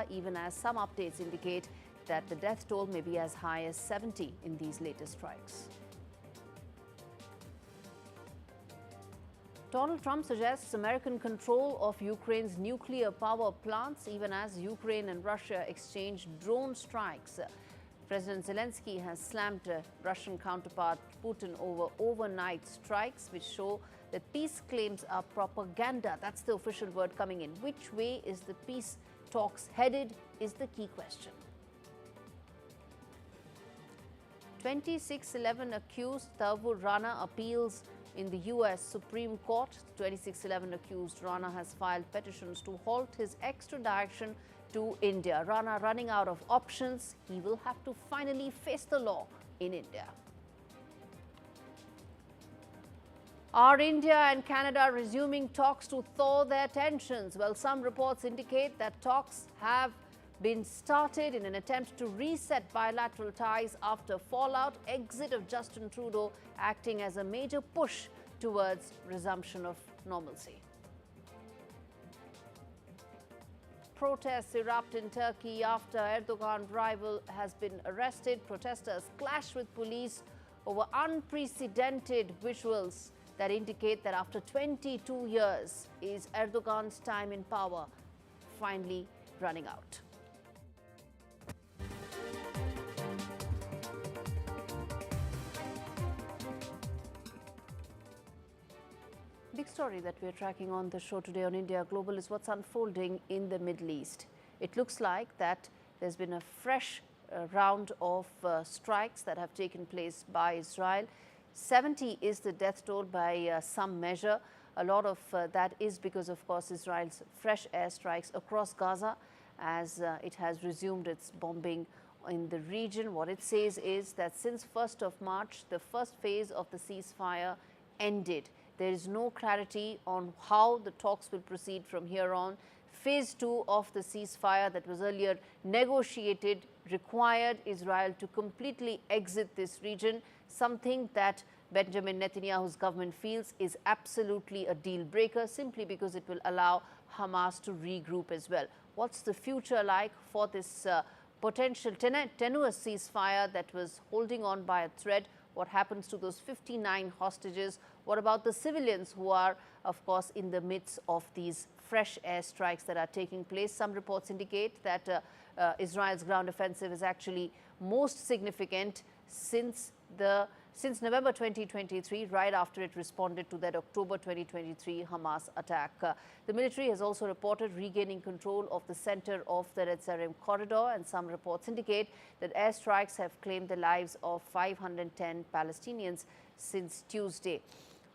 Gaza, even as some updates indicate that the death toll may be as high as 70 in these latest strikes. Donald Trump suggests American control of Ukraine's nuclear power plants, even as Ukraine and Russia exchange drone strikes. President Zelenskyy has slammed Russian counterpart Putin over overnight strikes, which show that peace claims are propaganda. That's the official word coming in. Which way is the peace talks headed is the key question. 2611 accused Thaivur Rana appeals in the U.S. Supreme Court. 2611 accused Rana has filed petitions to halt his extradition to India. Rana running out of options. He will have to finally face the law in India. Are India and Canada resuming talks to thaw their tensions? Well, some reports indicate that talks have been started in an attempt to reset bilateral ties after fallout, exit of Justin Trudeau acting as a major push towards resumption of normalcy. Protests erupt in Turkey after Erdogan rival has been arrested. Protesters clash with police over unprecedented visuals that indicate that after 22 years is Erdogan's time in power finally running out. Big story that we're tracking on the show today on India Global is what's unfolding in the Middle East. It looks like that there's been a fresh round of strikes that have taken place by Israel. 70 is the death toll by some measure. A lot of that is because, of course, Israel's fresh airstrikes across Gaza as it has resumed its bombing in the region. What it says is that since 1st of March, the first phase of the ceasefire ended. There is no clarity on how the talks will proceed from here on. Phase 2 of the ceasefire that was earlier negotiated required Israel to completely exit this region, something that Benjamin Netanyahu's government feels is absolutely a deal breaker simply because it will allow Hamas to regroup as well. What's the future like for this potential tenuous ceasefire that was holding on by a thread? What happens to those 59 hostages? What about the civilians who are, of course, in the midst of these fresh airstrikes that are taking place? Some reports indicate that Israel's ground offensive is actually most significant since November 2023, right after it responded to that October 2023 Hamas attack. The military has also reported regaining control of the center of the Netzarim Corridor, and some reports indicate that airstrikes have claimed the lives of 510 Palestinians since Tuesday.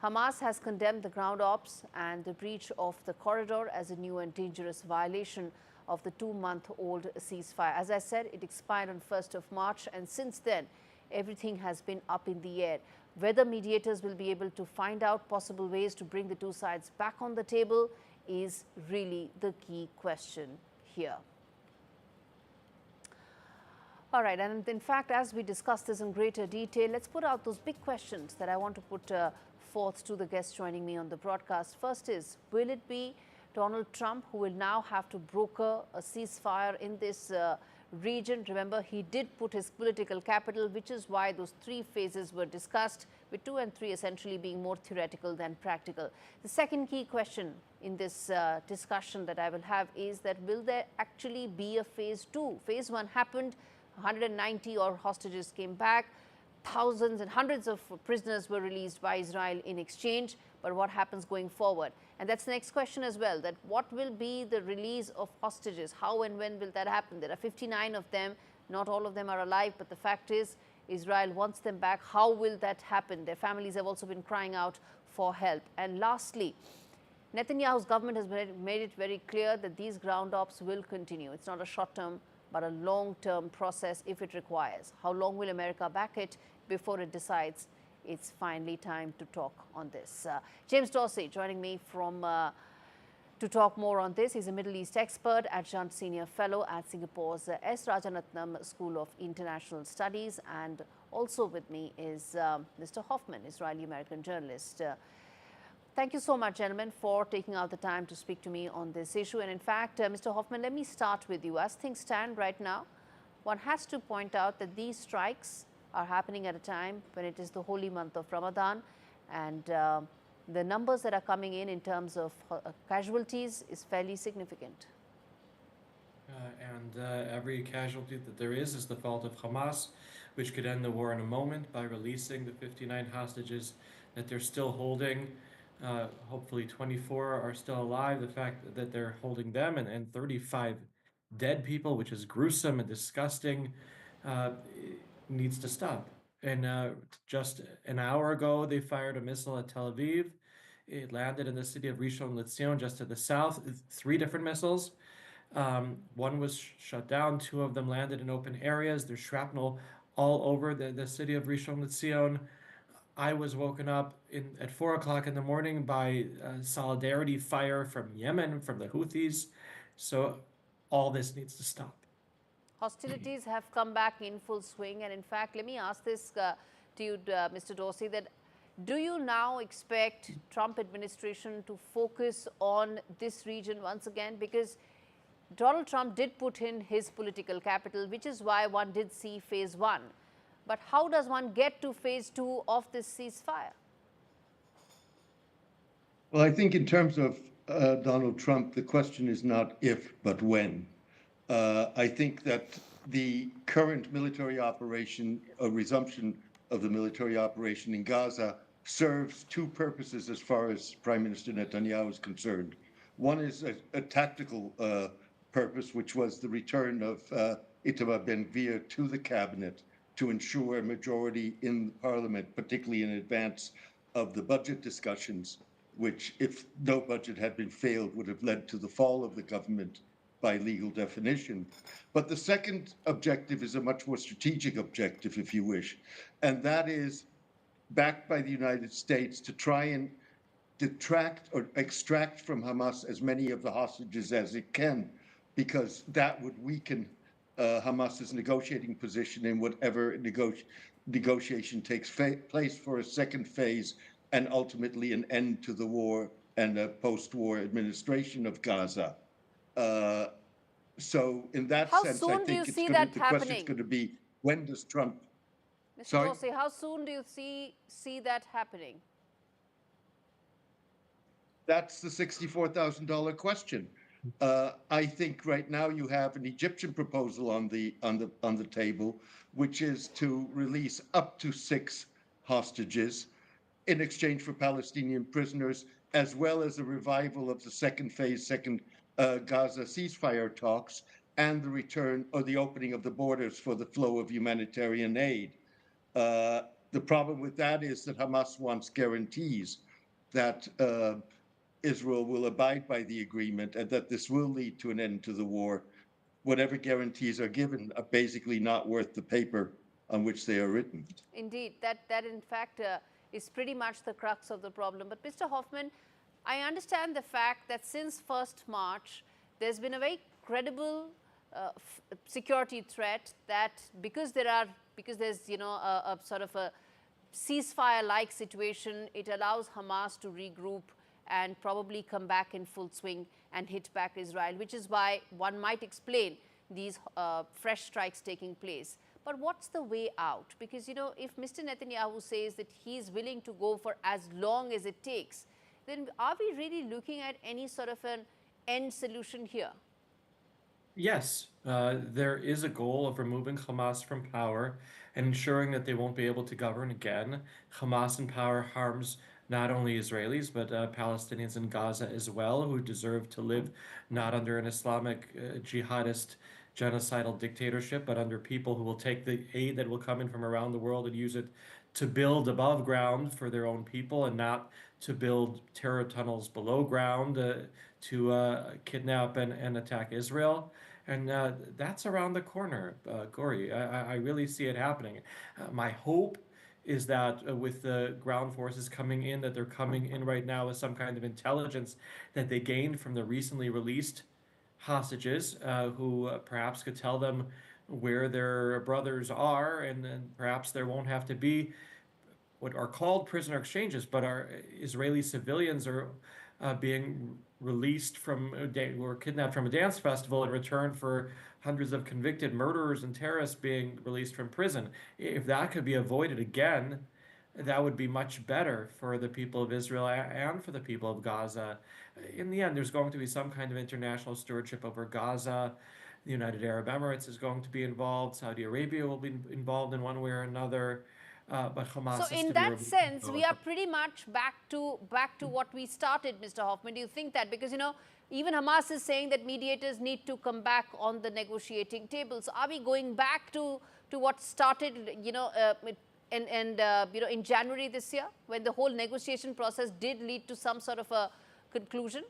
Hamas has condemned the ground ops and the breach of the corridor as a new and dangerous violation of the 2-month-old ceasefire. As I said, it expired on 1st of March, and since then, everything has been up in the air. Whether mediators will be able to find out possible ways to bring the two sides back on the table is really the key question here. All right, and in fact, as we discuss this in greater detail, let's put out those big questions that I want to put forth to the guests joining me on the broadcast. First is, will it be Donald Trump who will now have to broker a ceasefire in this region? Remember, he did put his political capital, which is why those 3 phases were discussed, with 2 and 3 essentially being more theoretical than practical. The second key question in this discussion that I will have is that will there actually be a phase 2? Phase 1 happened, 190 odd hostages came back, thousands and hundreds of prisoners were released by Israel in exchange. But what happens going forward? And that's the next question as well, that what will be the release of hostages? How and when will that happen? There are 59 of them. Not all of them are alive, but the fact is Israel wants them back. How will that happen? Their families have also been crying out for help. And lastly, Netanyahu's government has made it very clear that these ground ops will continue. It's not a short-term, but a long-term process if it requires. How long will America back it before it decides it's finally time to talk on this? James Dorsey joining me from to talk more on this. He's a Middle East expert, adjunct senior fellow at Singapore's S. Rajaratnam School of International Studies, and also with me is Mr. Hoffman, Israeli-American journalist. Thank you so much, gentlemen, for taking out the time to speak to me on this issue. And in fact, Mr. Hoffman, let me start with you. As things stand right now, one has to point out that these strikes are happening at a time when it is the holy month of Ramadan, and the numbers that are coming in terms of casualties is fairly significant. Every casualty that there is the fault of Hamas, which could end the war in a moment by releasing the 59 hostages that they're still holding. Hopefully 24 are still alive. The fact that they're holding them and 35 dead people, which is gruesome and disgusting, needs to stop. And just an hour ago, they fired a missile at Tel Aviv. It landed in the city of Rishon LeZion, just to the south, 3 different missiles. One was shut down, 2 of them landed in open areas. There's shrapnel all over the city of Rishon LeZion. I was woken up at 4 o'clock in the morning by solidarity fire from Yemen, from the Houthis. So all this needs to stop. Hostilities have come back in full swing, and in fact, let me ask this to you, Mr. Dorsey, that do you now expect Trump administration to focus on this region once again? Because Donald Trump did put in his political capital, which is why one did see phase 1. But how does one get to phase 2 of this ceasefire? Well, I think in terms of Donald Trump, the question is not if, but when. I think that the current military operation, a resumption of the military operation in Gaza, serves 2 purposes as far as Prime Minister Netanyahu is concerned. One is a tactical purpose, which was the return of Itamar Ben-Gvir to the cabinet to ensure a majority in Parliament, particularly in advance of the budget discussions, which, if no budget had been failed, would have led to the fall of the government by legal definition. But the second objective is a much more strategic objective, if you wish, and that is backed by the United States to try and detract or extract from Hamas as many of the hostages as it can, because that would weaken Hamas's negotiating position in whatever negotiation takes place for a second phase and ultimately an end to the war and a post-war administration of Gaza. So in that sense, I think the question is going to be, when does Trump... Mr. Dorsey, how soon do you see that happening? That's the $64,000 question. I think right now you have an Egyptian proposal on the table, which is to release up to 6 hostages in exchange for Palestinian prisoners, as well as a revival of the second phase, Gaza ceasefire talks, and the return or the opening of the borders for the flow of humanitarian aid. The problem with that is that Hamas wants guarantees that Israel will abide by the agreement and that this will lead to an end to the war. Whatever guarantees are given are basically not worth the paper on which they are written. Indeed, that in fact is pretty much the crux of the problem. But Mr. Hoffman, I understand the fact that since 1st March, there's been a very credible security threat that because there's a sort of a ceasefire-like situation, it allows Hamas to regroup and probably come back in full swing and hit back Israel, which is why one might explain these fresh strikes taking place. But what's the way out? Because, if Mr. Netanyahu says that he's willing to go for as long as it takes, then are we really looking at any sort of an end solution here? Yes, there is a goal of removing Hamas from power and ensuring that they won't be able to govern again. Hamas in power harms not only Israelis, but Palestinians in Gaza as well, who deserve to live not under an Islamic jihadist genocidal dictatorship, but under people who will take the aid that will come in from around the world and use it to build above ground for their own people and not to build terror tunnels below ground to kidnap and attack Israel. And that's around the corner, Gaurie. I really see it happening. My hope is that with the ground forces coming in, that they're coming in right now with some kind of intelligence that they gained from the recently released hostages, who perhaps could tell them where their brothers are, and then perhaps there won't have to be what are called prisoner exchanges, but are Israeli civilians are being released from were kidnapped from a dance festival in return for hundreds of convicted murderers and terrorists being released from prison. If that could be avoided again, that would be much better for the people of Israel and for the people of Gaza. In the end, there's going to be some kind of international stewardship over Gaza. The United Arab Emirates is going to be involved. Saudi Arabia will be involved in one way or another. But Hamas So is in to be that removed. sense, we are pretty much back to what we started, Mr. Hoffman. Do you think that? Because, even Hamas is saying that mediators need to come back on the negotiating table. So are we going back to what started, in January this year, when the whole negotiation process did lead to some sort of a conclusion?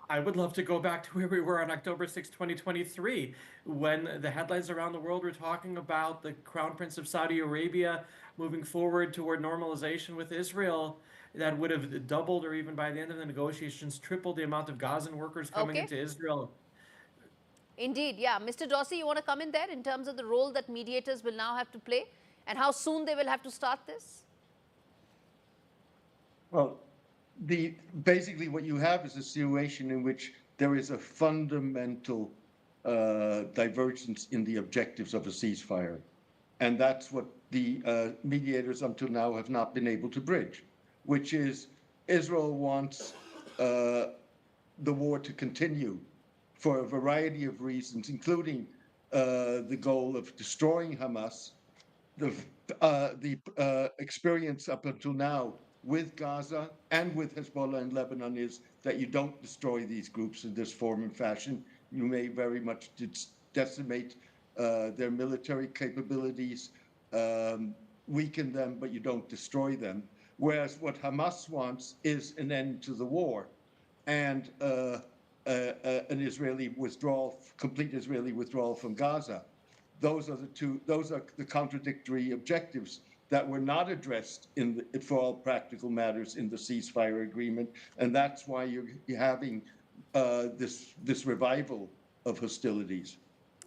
I would love to go back to where we were on October 6, 2023, when the headlines around the world were talking about the Crown Prince of Saudi Arabia moving forward toward normalization with Israel. That would have doubled, or even by the end of the negotiations, tripled the amount of Gazan workers coming into Israel. Indeed, yeah. Mr. Dorsey, you want to come in there in terms of the role that mediators will now have to play and how soon they will have to start this? Well, basically what you have is a situation in which there is a fundamental divergence in the objectives of a ceasefire. And that's what the mediators until now have not been able to bridge, which is Israel wants the war to continue for a variety of reasons, including the goal of destroying Hamas. The experience up until now with Gaza and with Hezbollah in Lebanon is that you don't destroy these groups in this form and fashion. You may very much decimate their military capabilities, weaken them, but you don't destroy them. Whereas what Hamas wants is an end to the war and an Israeli withdrawal, complete Israeli withdrawal from Gaza. Those are the contradictory objectives that were not addressed for all practical matters in the ceasefire agreement, and that's why you're having this revival of hostilities.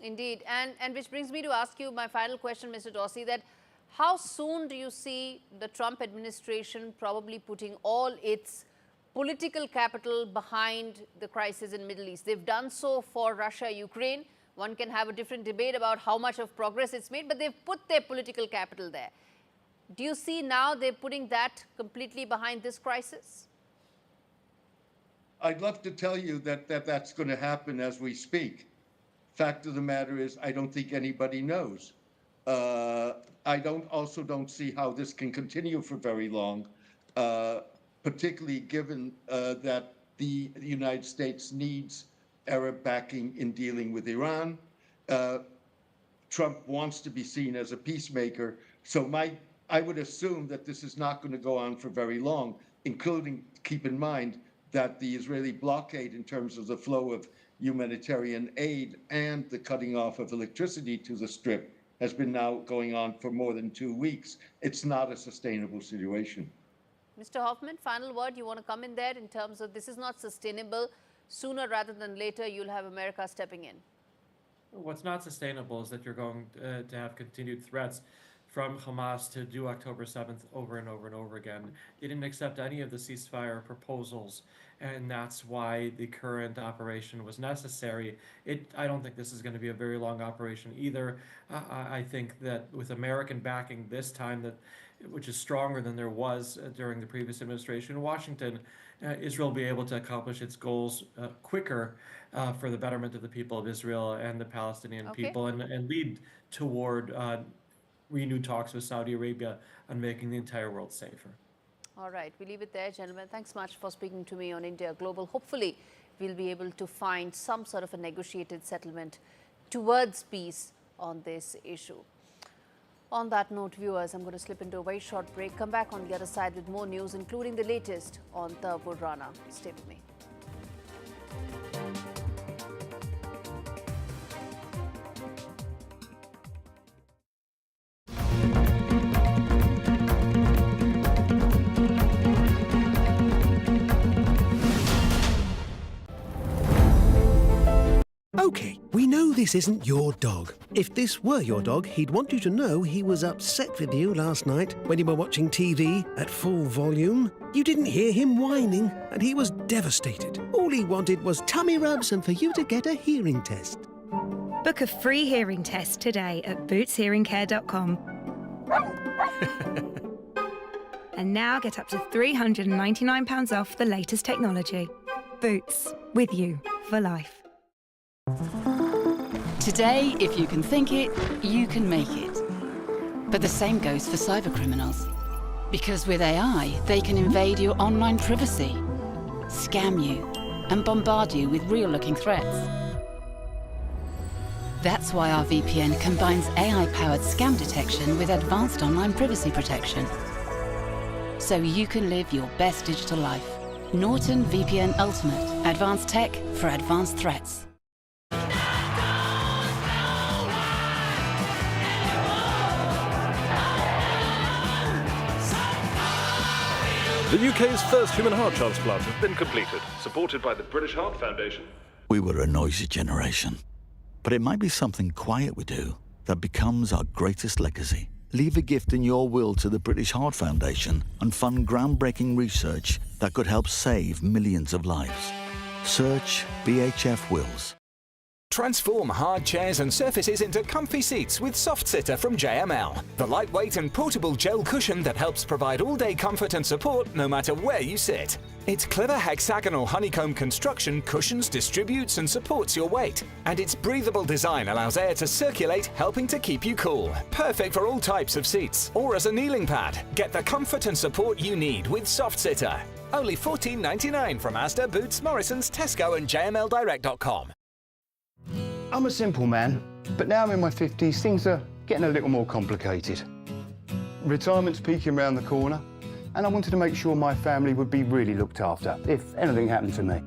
Indeed, and which brings me to ask you my final question, Mr. Dorsey, that how soon do you see the Trump administration probably putting all its political capital behind the crisis in the Middle East? They've done so for Russia, Ukraine. One can have a different debate about how much of progress it's made, but they've put their political capital there. Do you see now they're putting that completely behind this crisis? I'd love to tell you that that's going to happen as we speak. Fact of the matter is, I don't think anybody knows. I also don't see how this can continue for very long, particularly given that the United States needs Arab backing in dealing with Iran. Trump wants to be seen as a peacemaker, so I would assume that this is not going to go on for very long, including, keep in mind, that the Israeli blockade in terms of the flow of humanitarian aid and the cutting off of electricity to the Strip has been now going on for more than 2 weeks. It's not a sustainable situation. Mr. Hoffman, final word, you want to come in there in terms of this is not sustainable. Sooner rather than later, you'll have America stepping in. What's not sustainable is that you're going to have continued threats from Hamas to do October 7th over and over and over again. They didn't accept any of the ceasefire proposals, and that's why the current operation was necessary. I don't think this is going to be a very long operation either. I think that with American backing this time, which is stronger than there was during the previous administration in Washington, Israel will be able to accomplish its goals quicker for the betterment of the people of Israel and the Palestinian people, and lead toward renewed talks with Saudi Arabia on making the entire world safer. All right, we leave it there, gentlemen. Thanks much for speaking to me on India Global. Hopefully, we'll be able to find some sort of a negotiated settlement towards peace on this issue. On that note, viewers, I'm going to slip into a very short break. Come back on the other side with more news, including the latest on Zaporizhzhia. Stay with me. Okay, we know this this isn't your dog. If this were your dog, he'd want you to know he was upset with you last night when you were watching TV at full volume. You didn't hear him whining, and he was devastated. All he wanted was tummy rubs and for you to get a hearing test. Book a free hearing test today at bootshearingcare.com. And now get up to £399 off the latest technology. Boots, with you for life. Today, if you can think it, you can make it. But the same goes for cybercriminals. Because with AI, they can invade your online privacy, scam you, and bombard you with real-looking threats. That's why our VPN combines AI-powered scam detection with advanced online privacy protection. So you can live your best digital life. Norton VPN Ultimate. Advanced tech for advanced threats. The UK's first human heart transplant has been completed, supported by the British Heart Foundation. We were a noisy generation, but it might be something quiet we do that becomes our greatest legacy. Leave a gift in your will to the British Heart Foundation and fund groundbreaking research that could help save millions of lives. Search BHF Wills. Transform hard chairs and surfaces into comfy seats with Soft Sitter from JML. The lightweight and portable gel cushion that helps provide all-day comfort and support no matter where you sit. Its clever hexagonal honeycomb construction cushions, distributes and supports your weight. And its breathable design allows air to circulate, helping to keep you cool. Perfect for all types of seats. Or as a kneeling pad. Get the comfort and support you need with Soft Sitter. Only $14.99 from Asda, Boots, Morrisons, Tesco and JMLdirect.com. I'm a simple man, but now I'm in my 50s, things are getting a little more complicated. Retirement's peeking around the corner, and I wanted to make sure my family would be really looked after if anything happened to me.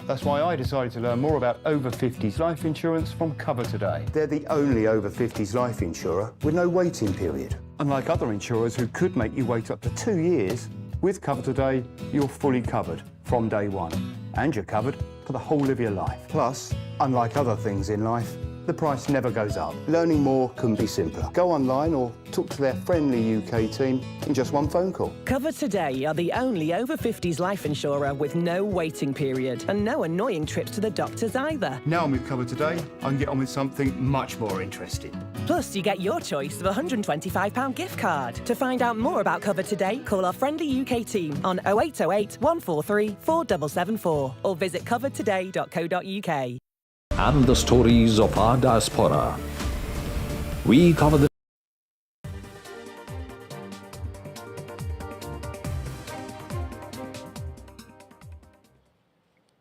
That's why I decided to learn more about over 50s life insurance from Cover Today. They're the only over 50s life insurer with no waiting period. Unlike other insurers who could make you wait up to 2 years, with Cover Today, you're fully covered from day one. And you're covered for the whole of your life. Plus, unlike other things in life, the price never goes up. Learning more can be simpler. Go online or talk to their friendly UK team in just one phone call. Cover Today are the only over 50s life insurer with no waiting period and no annoying trips to the doctors either. Now I'm with Cover Today, I can get on with something much more interesting. Plus, you get your choice of a £125 gift card. To find out more about Cover Today, call our friendly UK team on 0808 143 4774 or visit covertoday.co.uk. And the stories of our diaspora. We cover the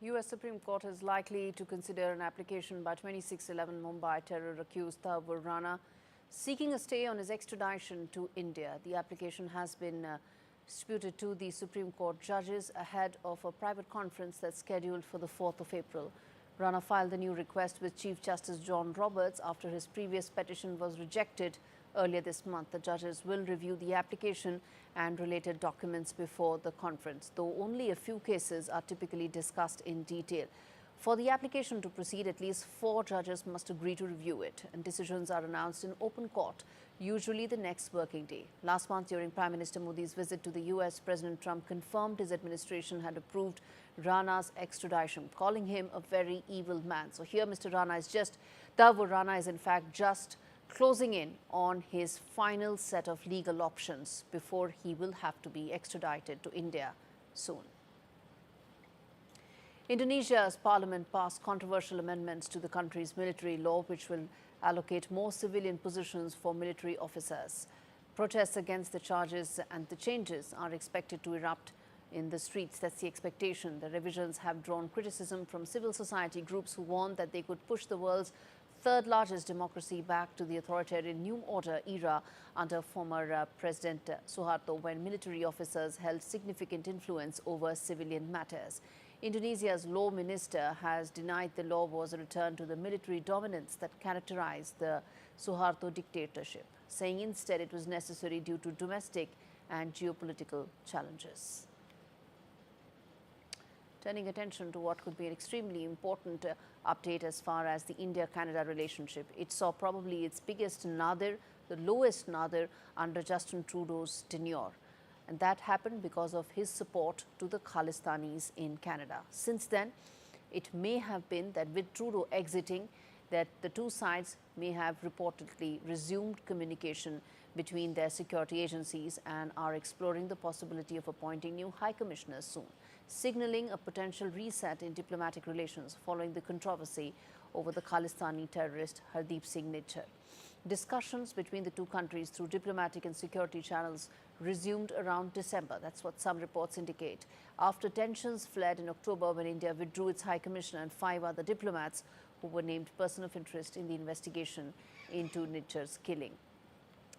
US Supreme Court is likely to consider an application by 2611 Mumbai terror-accused Thakur Rana seeking a stay on his extradition to India. The application has been disputed to the Supreme Court judges ahead of a private conference that's scheduled for the 4th of April. Rana filed the new request with Chief Justice John Roberts after his previous petition was rejected earlier this month. The judges will review the application and related documents before the conference, though only a few cases are typically discussed in detail. For the application to proceed, at least 4 judges must agree to review it, and decisions are announced in open court, usually the next working day. Last month, during Prime Minister Modi's visit to the US, President Trump confirmed his administration had approved Rana's extradition, calling him a very evil man. So here, Thakur Rana is in fact just closing in on his final set of legal options before he will have to be extradited to India soon. Indonesia's parliament passed controversial amendments to the country's military law, which will allocate more civilian positions for military officers. Protests against the charges and the changes are expected to erupt in the streets. That's the expectation. The revisions have drawn criticism from civil society groups who warn that they could push the world's third largest democracy back to the authoritarian New Order era under former President Suharto, when military officers held significant influence over civilian matters. Indonesia's law minister has denied the law was a return to the military dominance that characterized the Suharto dictatorship, saying instead it was necessary due to domestic and geopolitical challenges. Turning attention to what could be an extremely important update as far as the India-Canada relationship. It saw probably its biggest nadir, the lowest nadir under Justin Trudeau's tenure. And that happened because of his support to the Khalistanis in Canada. Since then, it may have been that with Trudeau exiting, that the two sides may have reportedly resumed communication between their security agencies and are exploring the possibility of appointing new high commissioners soon, signaling a potential reset in diplomatic relations following the controversy over the Khalistani terrorist Hardeep Singh Nijjar. Discussions between the two countries through diplomatic and security channels resumed around December. That's what some reports indicate. After tensions fled in October when India withdrew its High Commissioner and 5 other diplomats who were named person of interest in the investigation into Nijjar's killing.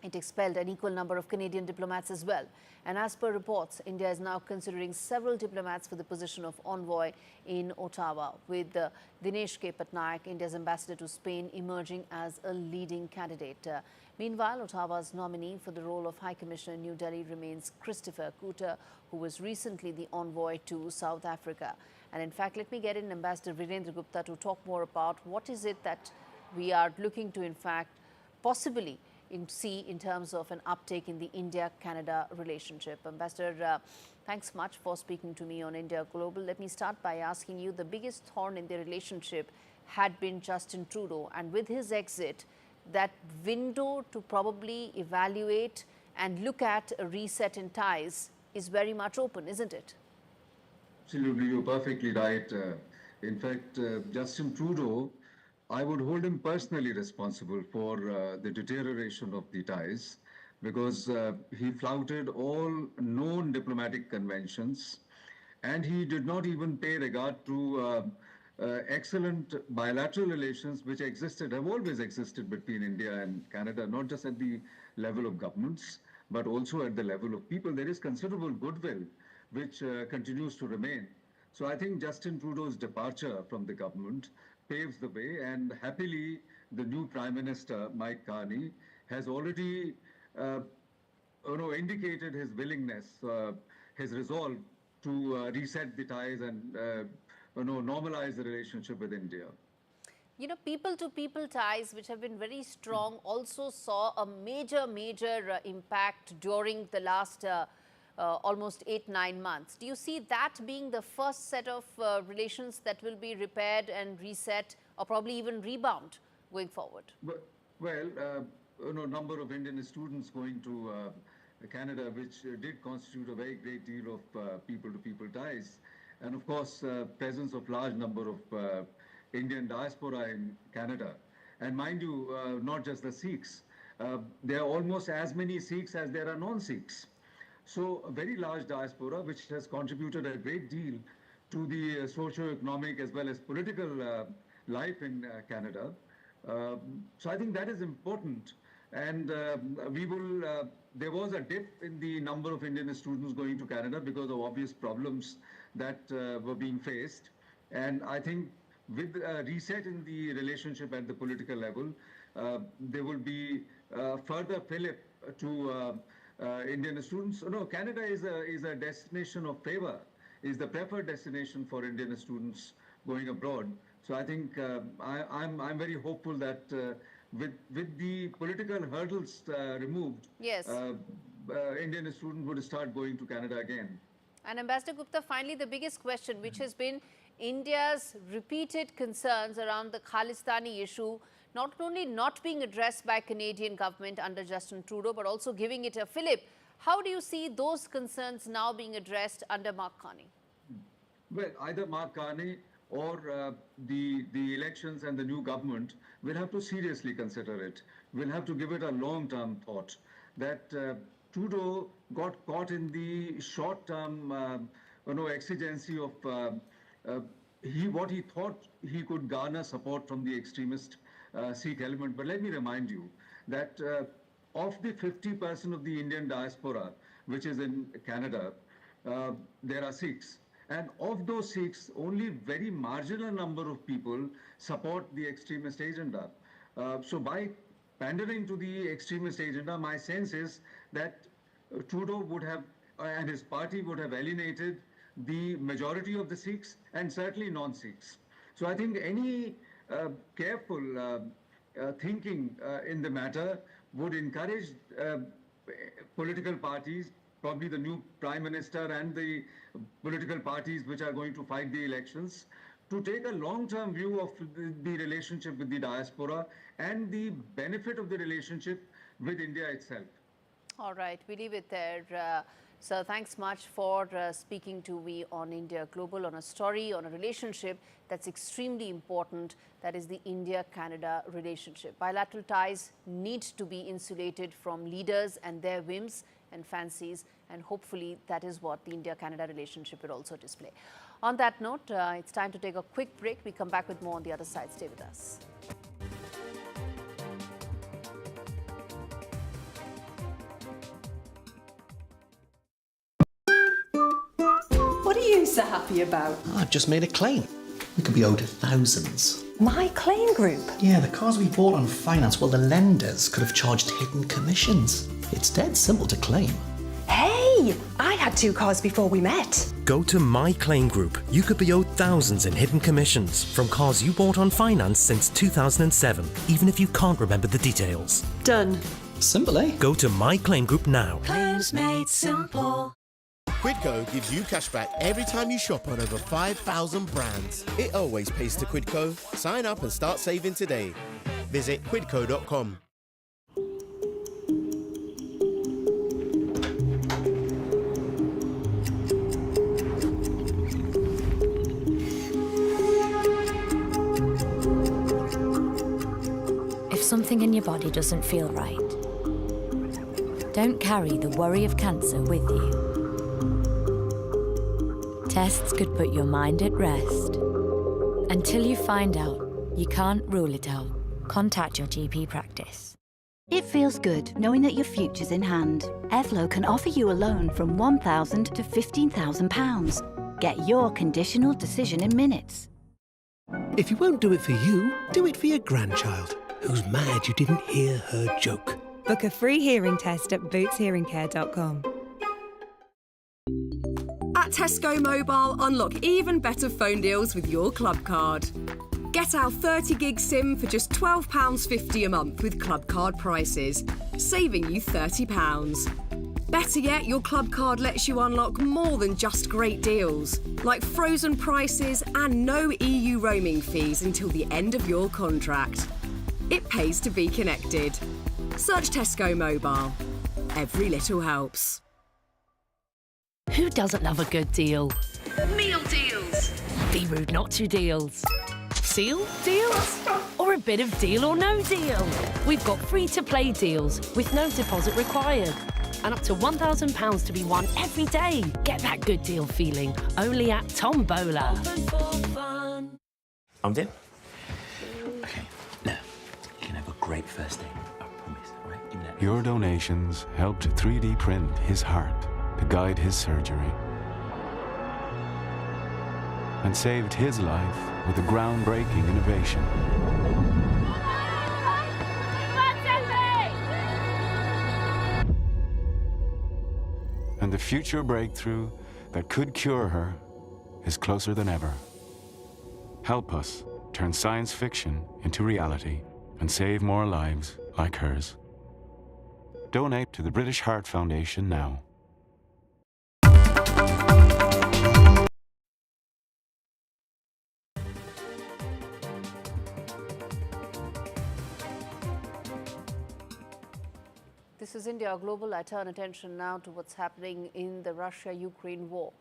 It expelled an equal number of Canadian diplomats as well. And as per reports, India is now considering several diplomats for the position of envoy in Ottawa, with Dinesh K. Patnaik, India's ambassador to Spain, emerging as a leading candidate. Meanwhile, Ottawa's nominee for the role of High Commissioner in New Delhi remains Christopher Cooter, who was recently the envoy to South Africa. And in fact, let me get in Ambassador Virendra Gupta to talk more about what is it that we are looking to, in fact, possibly see in terms of an uptake in the India-Canada relationship. Ambassador, thanks much for speaking to me on India Global. Let me start by asking you, the biggest thorn in the relationship had been Justin Trudeau, and with his exit, that window to probably evaluate and look at a reset in ties is very much open, isn't it? Absolutely, you're perfectly right. In fact, Justin Trudeau, I would hold him personally responsible for the deterioration of the ties, because he flouted all known diplomatic conventions, and he did not even pay regard to excellent bilateral relations which have always existed between India and Canada, not just at the level of governments, but also at the level of people. There is considerable goodwill which continues to remain. So I think Justin Trudeau's departure from the government paves the way, and happily the new Prime Minister, Mike Carney, has already indicated his willingness, his resolve to reset the ties and normalize the relationship with India. You know, people-to-people ties, which have been very strong, also saw a major impact during the last almost 8-9 months. Do you see that being the first set of relations that will be repaired and reset, or probably even rebound going forward? Well, number of Indian students going to Canada, which did constitute a very great deal of people-to-people ties, and of course, presence of large number of Indian diaspora in Canada. And mind you, not just the Sikhs, there are almost as many Sikhs as there are non-Sikhs. So a very large diaspora which has contributed a great deal to the socio-economic as well as political life in Canada. So I think that is important. And there was a dip in the number of Indian students going to Canada because of obvious problems that were being faced. And I think with a reset in the relationship at the political level, there will be further fillip to Indian students. No, Canada is a destination of favor, is the preferred destination for Indian students going abroad. So I think I'm very hopeful that with the political hurdles removed, yes, Indian students would start going to Canada again. And Ambassador Gupta, finally, the biggest question, which has been India's repeated concerns around the Khalistani issue, not only not being addressed by Canadian government under Justin Trudeau, but also giving it a fillip. How do you see those concerns now being addressed under Mark Carney? Well, either Mark Carney or the elections and the new government will have to seriously consider it. We'll have to give it a long-term thought. That Trudeau got caught in the short-term exigency of what he thought he could garner support from the extremist Sikh element. But let me remind you that of the 50% of the Indian diaspora which is in Canada, there are Sikhs. And of those Sikhs, only very marginal number of people support the extremist agenda. So by pandering to the extremist agenda, my sense is that Trudeau would have, and his party would have alienated the majority of the Sikhs and certainly non-Sikhs. So I think any careful thinking in the matter would encourage political parties, probably the new Prime Minister and the political parties which are going to fight the elections, to take a long-term view of the relationship with the diaspora and the benefit of the relationship with India itself. All right, we leave it there. So thanks much for speaking to me on India Global, on a story, on a relationship that's extremely important, that is the India-Canada relationship. Bilateral ties need to be insulated from leaders and their whims and fancies, and hopefully that is what the India-Canada relationship will also display. On that note, it's time to take a quick break. We come back with more on the other side. Stay with us. What are you so happy about? I've just made a claim. We could be owed thousands. My claim group? Yeah, the cars we bought on finance, well, the lenders could have charged hidden commissions. It's dead simple to claim. Hey, I had 2 cars before we met. Go to My Claim Group. You could be owed thousands in hidden commissions from cars you bought on finance since 2007, even if you can't remember the details. Done. Simple, eh? Go to My Claim Group now. Claims made simple. Quidco gives you cashback every time you shop on over 5,000 brands. It always pays to Quidco. Sign up and start saving today. Visit quidco.com. If something in your body doesn't feel right, don't carry the worry of cancer with you. Tests could put your mind at rest. Until you find out, you can't rule it out. Contact your GP practice. It feels good knowing that your future's in hand. Evlo can offer you a loan from £1,000 to £15,000. Get your conditional decision in minutes. If you won't do it for you, do it for your grandchild, who's mad you didn't hear her joke. Book a free hearing test at bootshearingcare.com. At Tesco Mobile, unlock even better phone deals with your club card. Get our 30 gig SIM for just £12.50 a month with club card prices, saving you £30. Better yet, your club card lets you unlock more than just great deals, like frozen prices and no EU roaming fees until the end of your contract. It pays to be connected. Search Tesco Mobile. Every little helps. Who doesn't love a good deal? Meal deals. Be rude not to deals. Seal deals? Or a bit of deal or no deal? We've got free-to-play deals with no deposit required. And up to £1,000 to be won every day. Get that good deal feeling only at Tombola. I'm in. Okay, now, you can have a great first day. I promise, all right? Give me that. Your donations helped 3D print his heart to guide his surgery and saved his life with a groundbreaking innovation. And the future breakthrough that could cure her is closer than ever. Help us turn science fiction into reality and save more lives like hers. Donate to the British Heart Foundation now. This is India Global. I turn attention now to what's happening in the Russia-Ukraine war.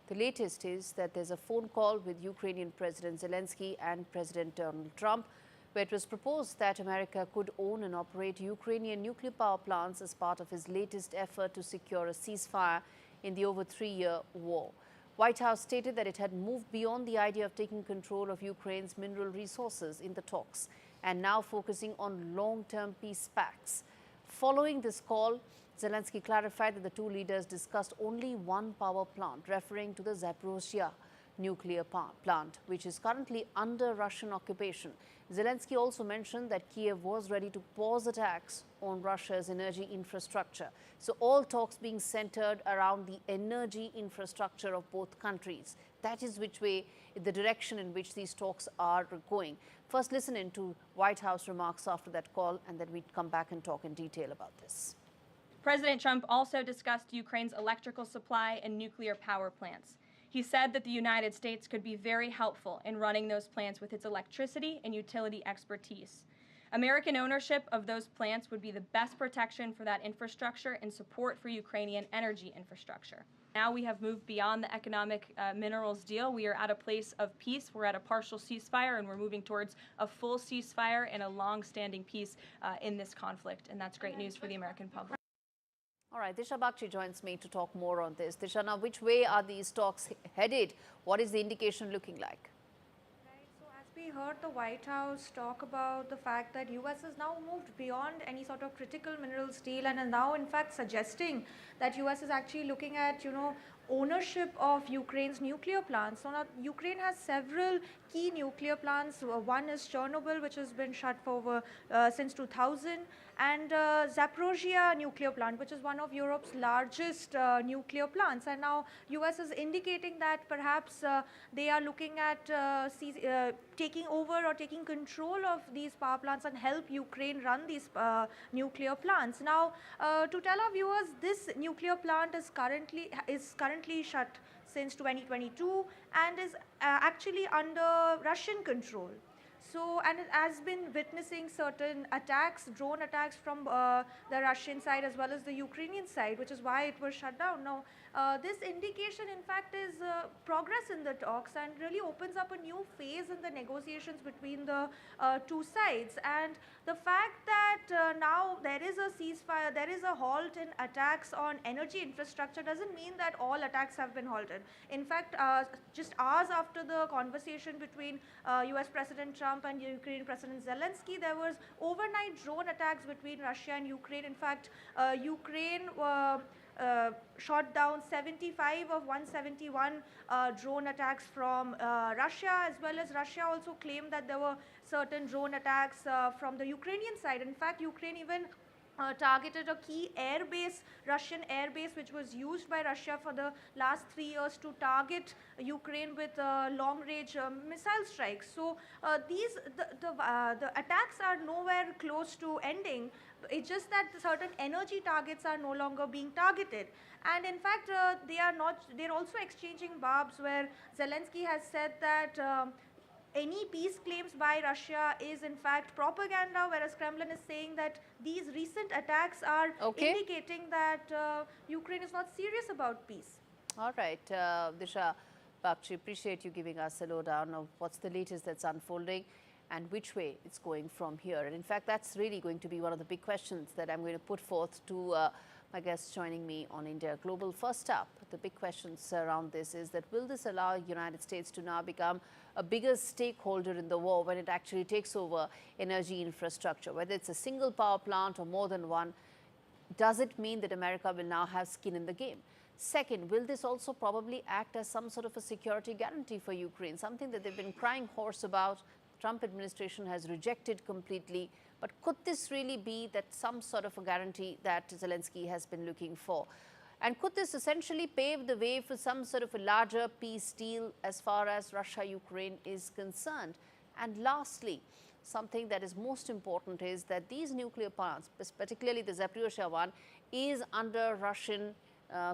The latest is that there's a phone call with Ukrainian President Zelenskyy and President Donald Trump, where it was proposed that America could own and operate Ukrainian nuclear power plants as part of his latest effort to secure a ceasefire in the over 3-year war. White House stated that it had moved beyond the idea of taking control of Ukraine's mineral resources in the talks and now focusing on long-term peace pacts. Following this call, Zelenskyy clarified that the two leaders discussed only one power plant, referring to the Zaporizhzhia nuclear plant, which is currently under Russian occupation. Zelenskyy also mentioned that Kiev was ready to pause attacks on Russia's energy infrastructure. So all talks being centered around the energy infrastructure of both countries. that is which way, the direction in which these talks are going. First, listen in to White House remarks after that call, and then we come back and talk in detail about this. President Trump also discussed Ukraine's electrical supply and nuclear power plants. He said that the United States could be very helpful in running those plants with its electricity and utility expertise. American ownership of those plants would be the best protection for that infrastructure and support for Ukrainian energy infrastructure. Now we have moved beyond the economic minerals deal. We are at a place of peace. We're at a partial ceasefire, and we're moving towards a full ceasefire and a long-standing peace in this conflict. And that's great news for the American public. All right, Disha Bakshi joins me to talk more on this. Disha, now which way are these talks headed? What is the indication looking like? We heard the White House talk about the fact that US has now moved beyond any sort of critical minerals deal and is now in fact suggesting that US is actually looking at, ownership of Ukraine's nuclear plants. So now Ukraine has several key nuclear plants. One is Chernobyl, which has been shut for over since 2000, and Zaporizhzhia nuclear plant, which is one of Europe's largest nuclear plants. And now US is indicating that perhaps they are looking at taking over or taking control of these power plants and help Ukraine run these nuclear plants. Now, to tell our viewers, this nuclear plant is currently shut since 2022 and is actually under Russian control. So, and it has been witnessing certain attacks, drone attacks from the Russian side as well as the Ukrainian side, which is why it was shut down. Now, this indication, in fact, is progress in the talks and really opens up a new phase in the negotiations between the two sides. And the fact that now there is a ceasefire, there is a halt in attacks on energy infrastructure doesn't mean that all attacks have been halted. In fact, just hours after the conversation between US President Trump and Ukrainian President Zelenskyy, there was overnight drone attacks between Russia and Ukraine. In fact, Ukraine shot down 75 of 171 drone attacks from Russia, as well as Russia also claimed that there were certain drone attacks from the Ukrainian side. In fact, Ukraine even targeted a key airbase, Russian airbase, which was used by Russia for the last 3 years to target Ukraine with long-range missile strikes. So the attacks are nowhere close to ending. It's just that certain energy targets are no longer being targeted. And in fact, they're also exchanging barbs, where Zelenskyy has said that any peace claims by Russia is in fact propaganda, whereas Kremlin is saying that these recent attacks are indicating that Ukraine is not serious about peace. All right, Disha Bakshi, appreciate you giving us a lowdown of what's the latest that's unfolding and which way it's going from here. And in fact, that's really going to be one of the big questions that I'm going to put forth to my guests joining me on India Global. First up, the big questions around this is that will this allow the United States to now become a bigger stakeholder in the war when it actually takes over energy infrastructure, whether it's a single power plant or more than one? Does it mean that America will now have skin in the game? Second, will this also probably act as some sort of a security guarantee for Ukraine, something that they've been crying hoarse about? The Trump administration has rejected completely. But could this really be that some sort of a guarantee that Zelenskyy has been looking for? And could this essentially pave the way for some sort of a larger peace deal as far as Russia-Ukraine is concerned? And lastly, something that is most important is that these nuclear plants, particularly the Zaporizhzhia one, is under Russian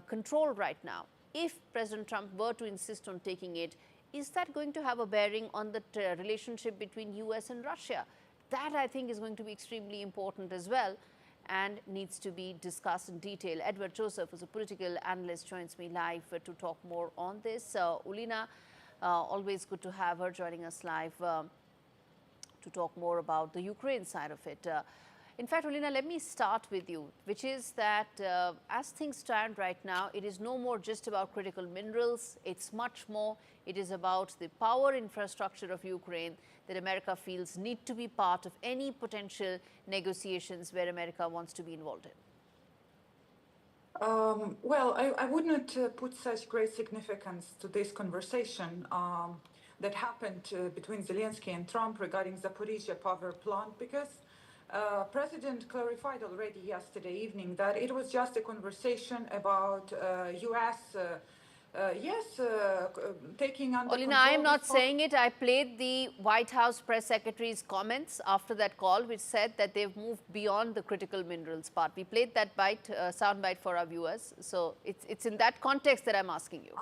control right now. If President Trump were to insist on taking it, is that going to have a bearing on the relationship between US and Russia? That, I think, is going to be extremely important as well and needs to be discussed in detail. Edward Joseph, who's a political analyst, joins me live to talk more on this. Ulina, always good to have her joining us live to talk more about the Ukraine side of it. In fact, Ulina, let me start with you, which is that as things stand right now, it is no more just about critical minerals. It's much more. It is about the power infrastructure of Ukraine that America feels need to be part of any potential negotiations where America wants to be involved in. Well, I would not put such great significance to this conversation that happened between Zelenskyy and Trump regarding Zaporizhzhia power plant, because President clarified already yesterday evening that it was just a conversation about U.S. taking under Olina, control I am not this saying it. I played the White House press secretary's comments after that call, which said that they've moved beyond the critical minerals part. We played that sound bite for our viewers. So it's in that context that I'm asking you.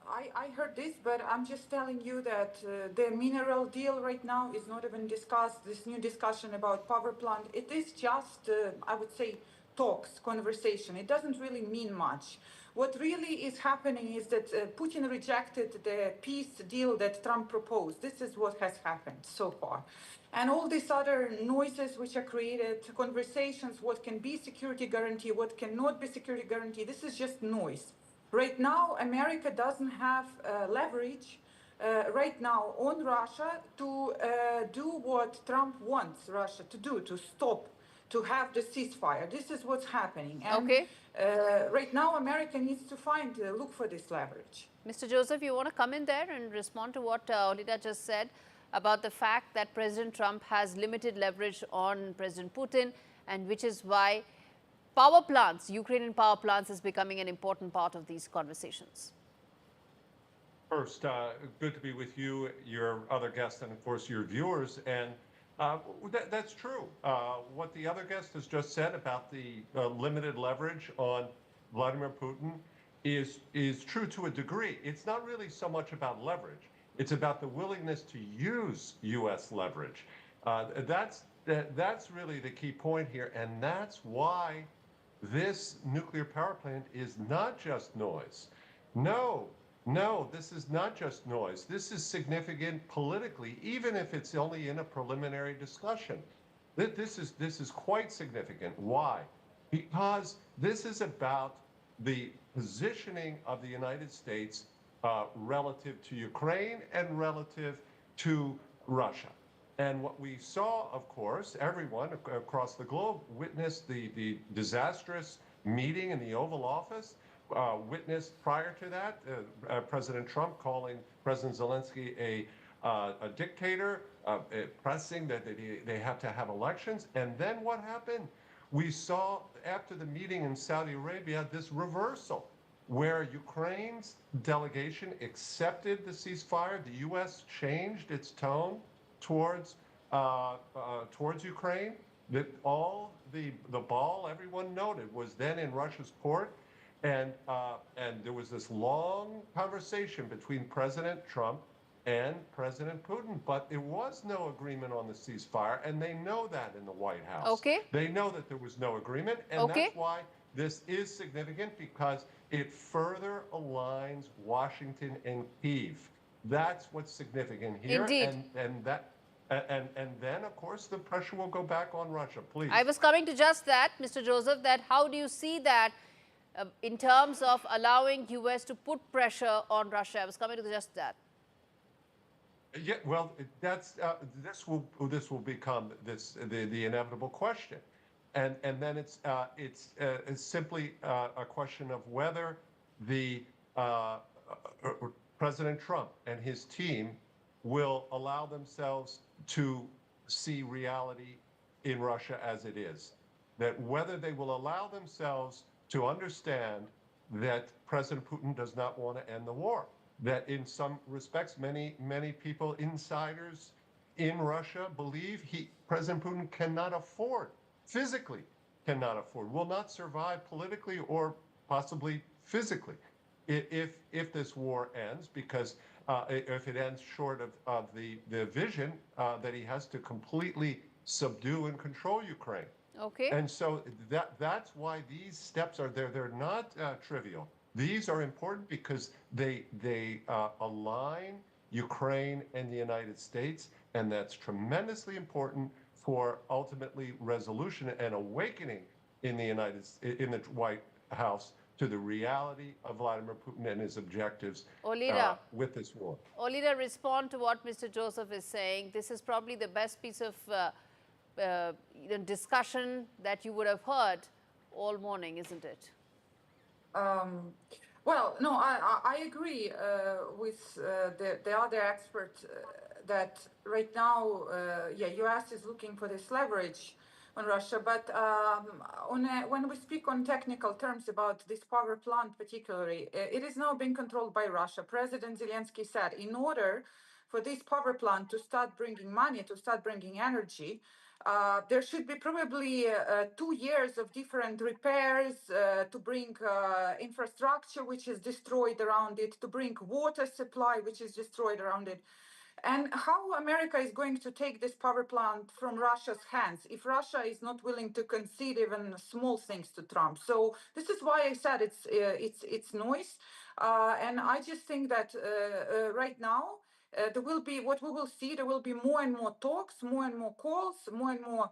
I heard this, but I'm just telling you that the mineral deal right now is not even discussed. This new discussion about power plant, it is just, I would say, talks, conversation. It doesn't really mean much. What really is happening is that Putin rejected the peace deal that Trump proposed. This is what has happened so far. And all these other noises which are created, conversations, what can be security guarantee, what cannot be security guarantee, this is just noise. Right now, America doesn't have leverage right now on Russia to do what Trump wants Russia to do, to stop, to have the ceasefire. This is what's happening. And right now, America needs to look for this leverage. Mr. Joseph, you want to come in there and respond to what Olina just said about the fact that President Trump has limited leverage on President Putin, and which is why power plants, Ukrainian power plants, is becoming an important part of these conversations. First, good to be with you, your other guests, and of course your viewers. And that's true. What the other guest has just said about the limited leverage on Vladimir Putin is true to a degree. It's not really so much about leverage. It's about the willingness to use U.S. leverage. That's really the key point here, and that's why this nuclear power plant is not just noise. No, this is not just noise. This is significant politically, even if it's only in a preliminary discussion. This is quite significant. Why? Because this is about the positioning of the United States relative to Ukraine and relative to Russia. And what we saw, of course, everyone across the globe witnessed the disastrous meeting in the Oval Office, witnessed prior to that President Trump calling President Zelenskyy a dictator, pressing that they have to have elections. And then what happened? We saw after the meeting in Saudi Arabia this reversal, where Ukraine's delegation accepted the ceasefire. The U.S. changed its tone towards Ukraine. That all the ball, everyone noted, was then in Russia's court, and there was this long conversation between President Trump and President Putin, but there was no agreement on the ceasefire, and they know that in the White House. Okay. They know that there was no agreement, and that's why this is significant, because it further aligns Washington and Kyiv. That's what's significant here. Indeed. And then, of course, the pressure will go back on Russia. Please. I was coming to just that, Mr. Joseph, that how do you see that in terms of allowing U.S. to put pressure on Russia? I was coming to just that. Yeah, well, that's this will become the inevitable question, and then it's simply a question of whether the President Trump and his team will allow themselves to see reality in Russia as it is. That whether they will allow themselves to understand that President Putin does not want to end the war. That in some respects, many people, insiders in Russia, believe President Putin cannot afford, physically cannot afford, will not survive politically or possibly physically if this war ends, because if it ends short of the vision that he has to completely subdue and control Ukraine. Okay. And so that's why these steps are there. They're not trivial. These are important because they align Ukraine and the United States, and that's tremendously important for ultimately resolution and awakening in the White House to the reality of Vladimir Putin and his objectives with this war. Olina, respond to what Mr. Joseph is saying. This is probably the best piece of discussion that you would have heard all morning, isn't it? Well, no, I agree with the other expert that right now, U.S. is looking for this leverage. on Russia, but when we speak on technical terms about this power plant particularly, it is now being controlled by Russia. President Zelenskyy said in order for this power plant to start bringing money, to start bringing energy, there should be probably 2 years of different repairs to bring infrastructure which is destroyed around it, to bring water supply which is destroyed around it. And how America is going to take this power plant from Russia's hands if Russia is not willing to concede even small things to Trump? So this is why I said it's noise, and I just think that right now there will be what we will see. There will be more and more talks, more and more calls, more and more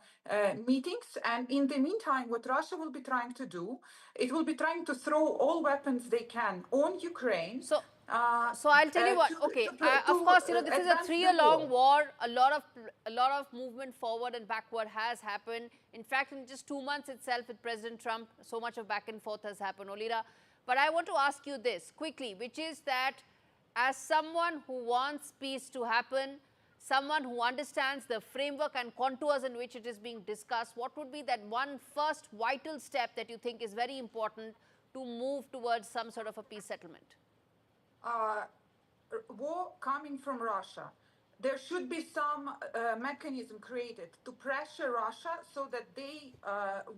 meetings. And in the meantime, what Russia will be trying to do, it will be trying to throw all weapons they can on Ukraine. So I'll tell you what. Okay, of course, you know, this is a 3-year-long war. A lot of movement forward and backward has happened. In fact, in just 2 months itself with President Trump, so much of back and forth has happened, Olira. But I want to ask you this quickly, which is that as someone who wants peace to happen, someone who understands the framework and contours in which it is being discussed, what would be that one first vital step that you think is very important to move towards some sort of a peace settlement? War coming from Russia. There should be some mechanism created to pressure Russia so that they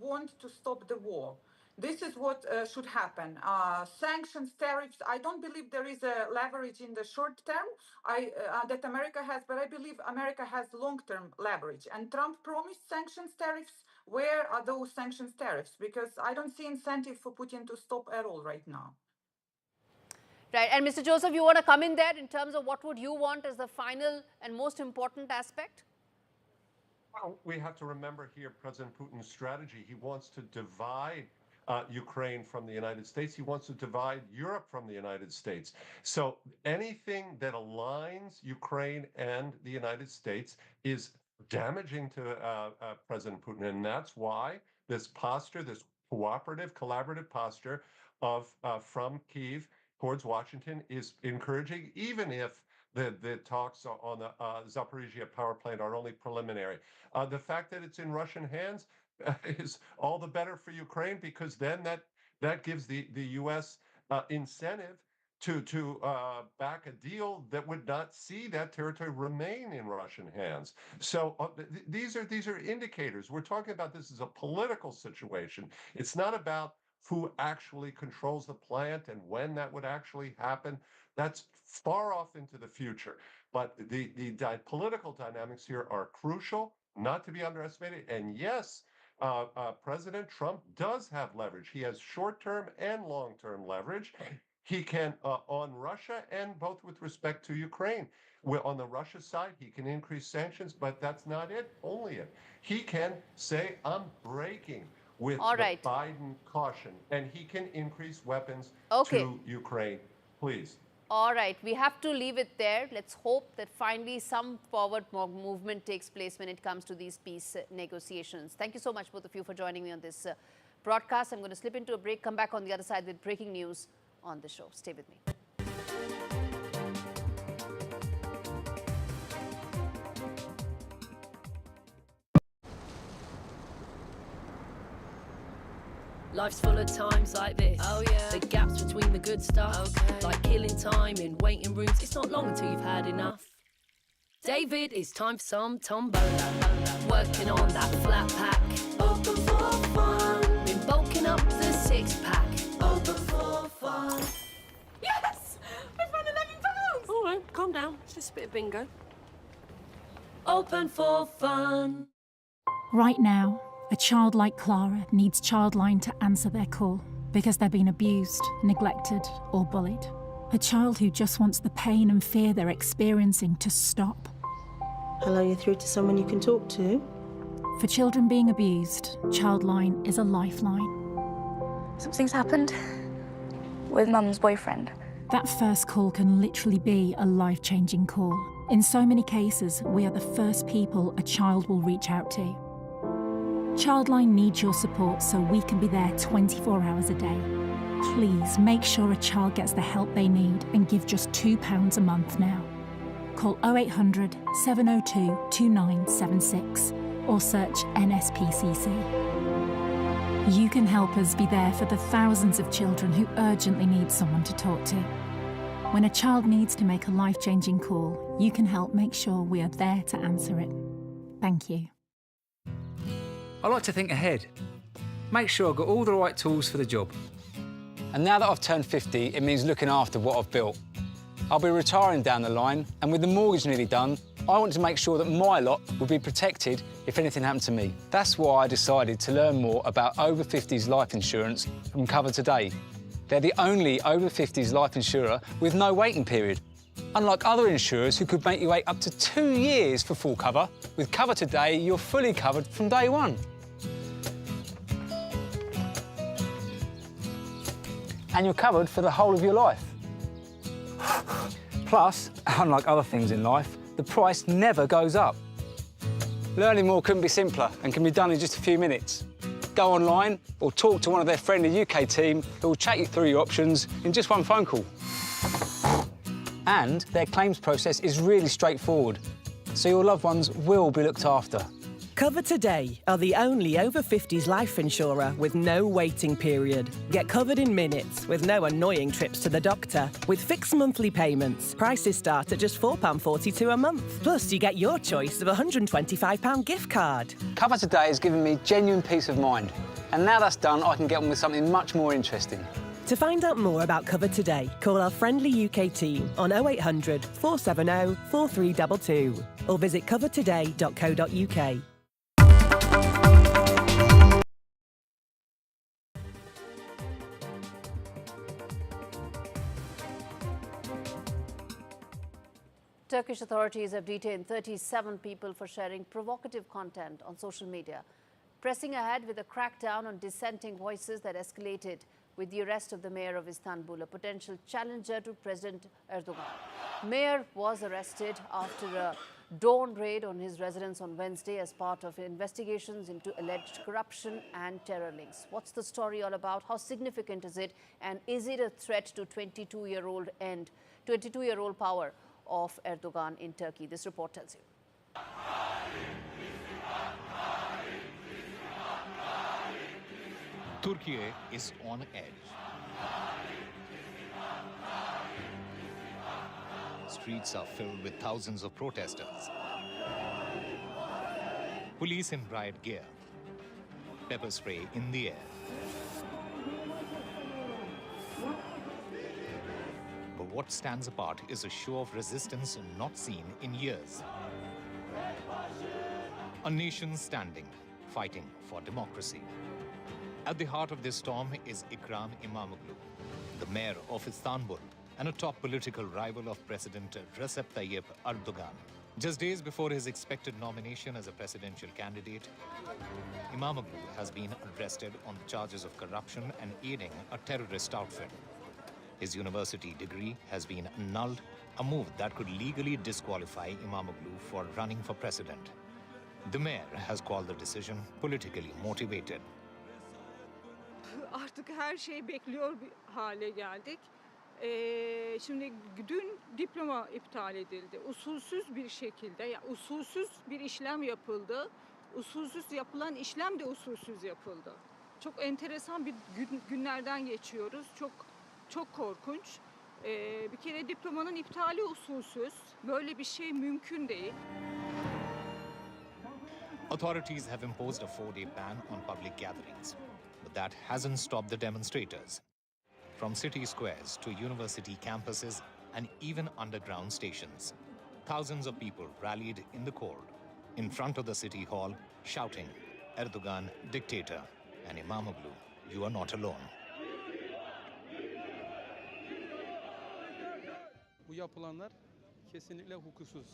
want to stop the war. This is what should happen. Sanctions, tariffs, I don't believe there is a leverage in the short term that America has, but I believe America has long-term leverage. And Trump promised sanctions, tariffs. Where are those sanctions, tariffs? Because I don't see incentive for Putin to stop at all right now. Right. And Mr. Joseph, you want to come in there in terms of what would you want as the final and most important aspect? Well, we have to remember here President Putin's strategy. He wants to divide Ukraine from the United States. He wants to divide Europe from the United States. So anything that aligns Ukraine and the United States is damaging to President Putin. And that's why this posture, this cooperative, collaborative posture of from Kyiv towards Washington is encouraging, even if the talks on the Zaporizhzhia power plant are only preliminary. The fact that it's in Russian hands is all the better for Ukraine, because then that gives the U.S. Incentive to back a deal that would not see that territory remain in Russian hands. So these are indicators. We're talking about this as a political situation. It's not about who actually controls the plant and when that would actually happen. That's far off into the future. But the political dynamics here are crucial, not to be underestimated. And yes, President Trump does have leverage. He has short-term and long-term leverage. He can, on Russia and both with respect to Ukraine. On the Russia side, he can increase sanctions, but that's not it, only it. He can say, I'm breaking with the Biden caution, and he can increase weapons to Ukraine. Please. All right, we have to leave it there. Let's hope that finally some forward movement takes place when it comes to these peace negotiations. Thank you so much, both of you, for joining me on this broadcast. I'm going to slip into a break, come back on the other side with breaking news on the show. Stay with me. Life's full of times like this. Oh yeah. The gaps between the good stuff. Okay. Like killing time in waiting rooms. It's not long until you've had enough. David, it's time for some tombola. Working on that flat pack. Open for fun. Been bulking up the 6-pack. Open for fun. Yes! I've won £11! All right, calm down. It's just a bit of bingo. Open for fun. Right now, a child like Clara needs Childline to answer their call because they're being abused, neglected, or bullied. A child who just wants the pain and fear they're experiencing to stop. Hello, you're through to someone you can talk to. For children being abused, Childline is a lifeline. Something's happened with Mum's boyfriend. That first call can literally be a life-changing call. In so many cases, we are the first people a child will reach out to. Childline needs your support so we can be there 24 hours a day. Please make sure a child gets the help they need and give just £2 a month now. Call 0800 702 2976 or search NSPCC. You can help us be there for the thousands of children who urgently need someone to talk to. When a child needs to make a life-changing call, you can help make sure we are there to answer it. Thank you. I like to think ahead. Make sure I've got all the right tools for the job. And now that I've turned 50, it means looking after what I've built. I'll be retiring down the line, and with the mortgage nearly done, I want to make sure that my lot will be protected if anything happened to me. That's why I decided to learn more about over 50s life insurance from Cover Today. They're the only over 50s life insurer with no waiting period. Unlike other insurers who could make you wait up to 2 years for full cover, with Cover Today, you're fully covered from day one. And you're covered for the whole of your life. Plus, unlike other things in life, the price never goes up. Learning more couldn't be simpler and can be done in just a few minutes. Go online or talk to one of their friendly UK team who will chat you through your options in just one phone call. And their claims process is really straightforward, so your loved ones will be looked after. Cover Today are the only over 50s life insurer with no waiting period. Get covered in minutes with no annoying trips to the doctor. With fixed monthly payments, prices start at just £4.42 a month. Plus, you get your choice of a £125 gift card. Cover Today has given me genuine peace of mind. And now that's done, I can get on with something much more interesting. To find out more about Cover Today, call our friendly UK team on 0800 470 4322 or visit covertoday.co.uk. Turkish authorities have detained 37 people for sharing provocative content on social media, pressing ahead with a crackdown on dissenting voices that escalated with the arrest of the mayor of Istanbul, a potential challenger to President Erdogan. Mayor was arrested after a dawn raid on his residence on Wednesday as part of investigations into alleged corruption and terror links. What's the story all about? How significant is it? And is it a threat to 22-year-old power of Erdogan in Turkey? This report tells you. Turkey is on edge. Streets are filled with thousands of protesters. Police in riot gear. Pepper spray in the air. But what stands apart is a show of resistance not seen in years. A nation standing, fighting for democracy. At the heart of this storm is Ekrem İmamoğlu, the mayor of Istanbul and a top political rival of President Recep Tayyip Erdogan. Just days before his expected nomination as a presidential candidate, İmamoğlu has been arrested on charges of corruption and aiding a terrorist outfit. His university degree has been annulled, a move that could legally disqualify İmamoğlu for running for president. The mayor has called the decision politically motivated. Artık her şeyi bekliyor bir hale geldik. Şimdi dün diploma iptal edildi. Usulsüz bir şekilde, yani usulsüz bir işlem yapıldı. Usulsüz yapılan işlem de usulsüz yapıldı. Çok enteresan bir günlerden geçiyoruz. Çok korkunç. Bir kere diplomanın iptali usulsüz. Böyle bir şey mümkün değil. Authorities have imposed a 4-day ban on public gatherings, but that hasn't stopped the demonstrators. From city squares to university campuses and even underground stations, thousands of people rallied in the cold, in front of the city hall, shouting, "Erdogan, dictator," and İmamoğlu, you are not alone. Bu yapılanlar kesinlikle hukuksuz.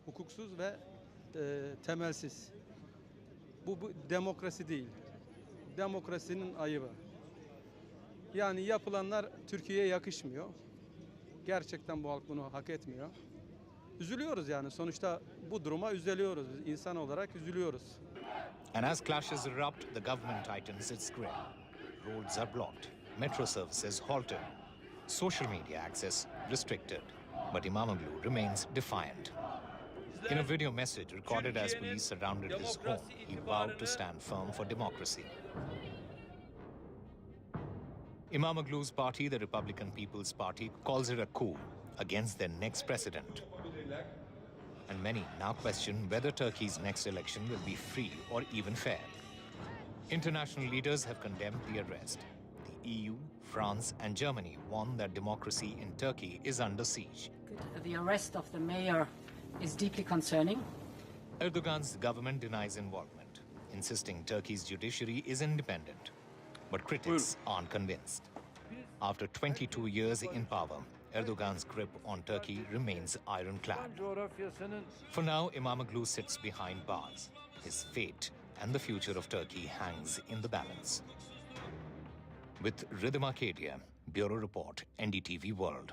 Hukuksuz ve temelsiz. Bu demokrasi değil. Demokrasinin ayıbı. Yani yapılanlar Türkiye'ye yakışmıyor. Gerçekten bu halk bunu hak etmiyor. Üzülüyoruz yani. Sonuçta bu duruma üzülüyoruz. Biz insan olarak üzülüyoruz. And as clashes erupt, the government tightens its grip. Roads are blocked, metro services halted, social media access restricted. But İmamoğlu remains defiant. In a video message recorded as police surrounded his home, he vowed to stand firm for democracy. Imamoglu's party, the Republican People's Party, calls it a coup against their next president. And many now question whether Turkey's next election will be free or even fair. International leaders have condemned the arrest. The EU, France and Germany warn that democracy in Turkey is under siege. The arrest of the mayor is deeply concerning. Erdogan's government denies involvement, insisting Turkey's judiciary is independent. But critics aren't convinced. After 22 years in power, Erdogan's grip on Turkey remains ironclad. For now, Imamoglu sits behind bars. His fate and the future of Turkey hangs in the balance. With Rhythm Arcadia, Bureau Report, NDTV World.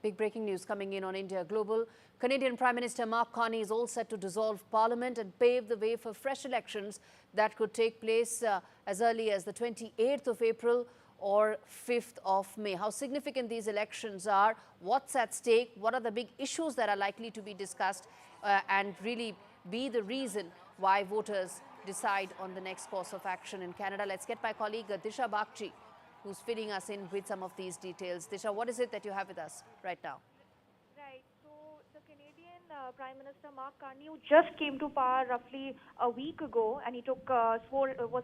Big breaking news coming in on India Global. Canadian Prime Minister Mark Carney is all set to dissolve Parliament and pave the way for fresh elections that could take place as early as the 28th of April or 5th of May. How significant these elections are, what's at stake, what are the big issues that are likely to be discussed and really be the reason why voters decide on the next course of action in Canada. Let's get my colleague Disha Bagchi, who's filling us in with some of these details. Disha, what is it that you have with us right now? Right. So the Canadian Prime Minister Mark Carney, who just came to power roughly a week ago, and he was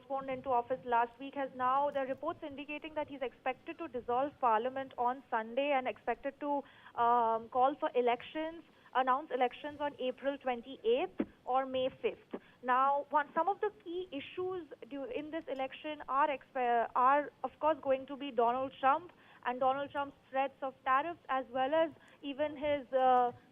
sworn into office last week, has now, the reports indicating that he's expected to dissolve Parliament on Sunday and expected to call for elections, announce elections on April 28th or May 5th. Now, some of the key issues in this election are of course going to be Donald Trump and Donald Trump's threats of tariffs, as well as even his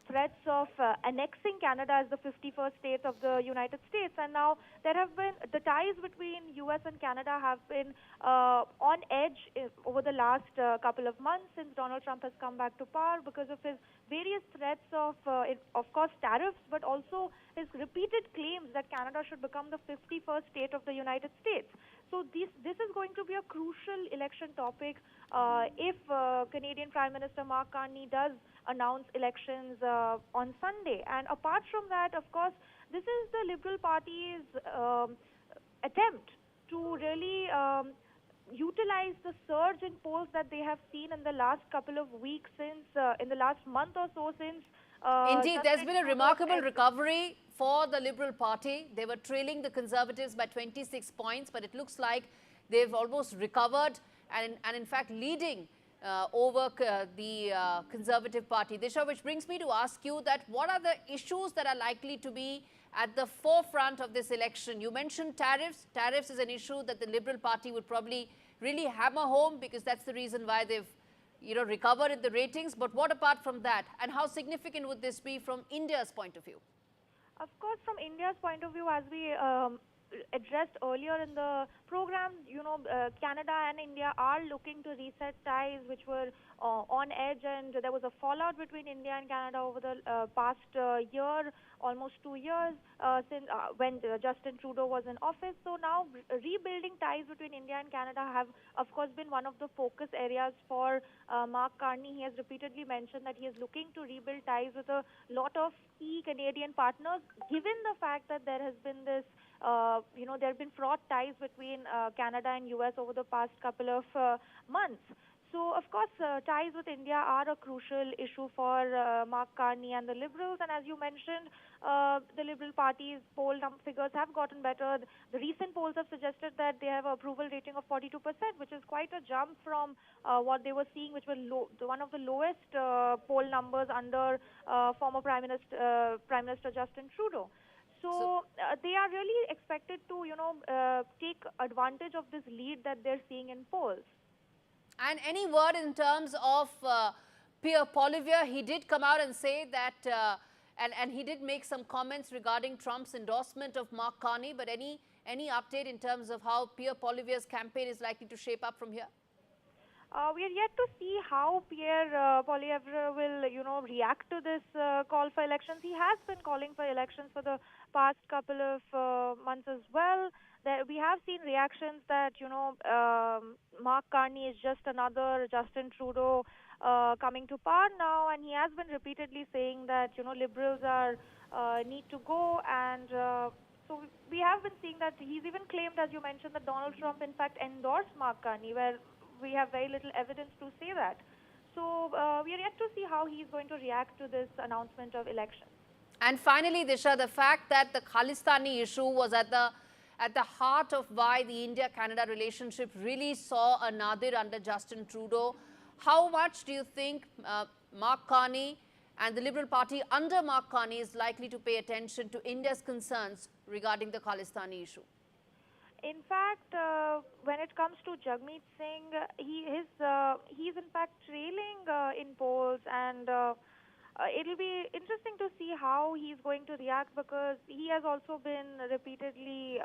threats of annexing Canada as the 51st state of the United States. And now there have been, the ties between US and Canada have been on edge over the last couple of months since Donald Trump has come back to power because of his various threats of course, tariffs, but also his repeated claims that Canada should become the 51st state of the United States. So this is going to be a crucial election topic if Canadian Prime Minister Mark Carney does announce elections on Sunday. And apart from that, of course, this is the Liberal Party's attempt to really utilize the surge in polls that they have seen in the last couple of weeks since, in the last month or so since. Indeed, there's been a remarkable recovery for the Liberal Party. They were trailing the Conservatives by 26 points, but it looks like they've almost recovered and in fact leading over the Conservative Party. Disha, which brings me to ask you that what are the issues that are likely to be at the forefront of this election? You mentioned tariffs. Tariffs is an issue that the Liberal Party would probably really hammer home because that's the reason why they've recovered in the ratings. But what apart from that, and how significant would this be from India's point of view? Of course, from India's point of view, as we addressed earlier in the program, Canada and India are looking to reset ties which were on edge, and there was a fallout between India and Canada over the past year, almost 2 years, since when Justin Trudeau was in office. So now rebuilding ties between India and Canada have, of course, been one of the focus areas for Mark Carney. He has repeatedly mentioned that he is looking to rebuild ties with a lot of key Canadian partners, given the fact that there has been this there have been fraught ties between Canada and US over the past couple of months. So, of course, ties with India are a crucial issue for Mark Carney and the Liberals. And as you mentioned, the Liberal Party's poll figures have gotten better. The recent polls have suggested that they have an approval rating of 42%, which is quite a jump from what they were seeing, which were one of the lowest poll numbers under former Prime Minister Justin Trudeau. So they are really expected to, take advantage of this lead that they're seeing in polls. And any word in terms of Pierre Poilievre? He did come out and say that, and he did make some comments regarding Trump's endorsement of Mark Carney. But any update in terms of how Pierre Poilievre's campaign is likely to shape up from here? We are yet to see how Pierre Poilievre will, react to this call for elections. He has been calling for elections for the past couple of months as well. We have seen reactions that, Mark Carney is just another Justin Trudeau coming to power now, and he has been repeatedly saying that, Liberals are need to go, and so we have been seeing that he's even claimed, as you mentioned, that Donald Trump in fact endorsed Mark Carney, where we have very little evidence to say that. So we are yet to see how he's going to react to this announcement of elections. And finally, Disha, the fact that the Khalistani issue was at the heart of why the India-Canada relationship really saw a nadir under Justin Trudeau. How much do you think Mark Carney and the Liberal Party under Mark Carney is likely to pay attention to India's concerns regarding the Khalistani issue? In fact, when it comes to Jagmeet Singh, he's in fact trailing in polls, and it'll be interesting to see how he's going to react, because he has also been repeatedly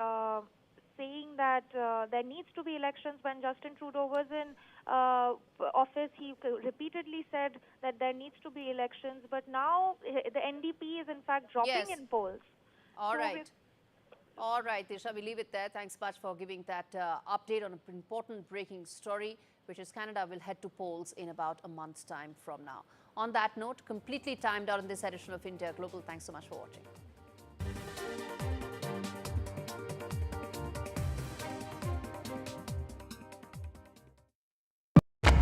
saying that there needs to be elections. When Justin Trudeau was in office, he repeatedly said that there needs to be elections, but now the NDP is in fact dropping in polls. All right. All right, Disha, we leave it there. Thanks much for giving that update on an important breaking story, which is Canada will head to polls in about a month's time from now. On that note, completely timed out in this edition of India Global. Thanks so much for watching.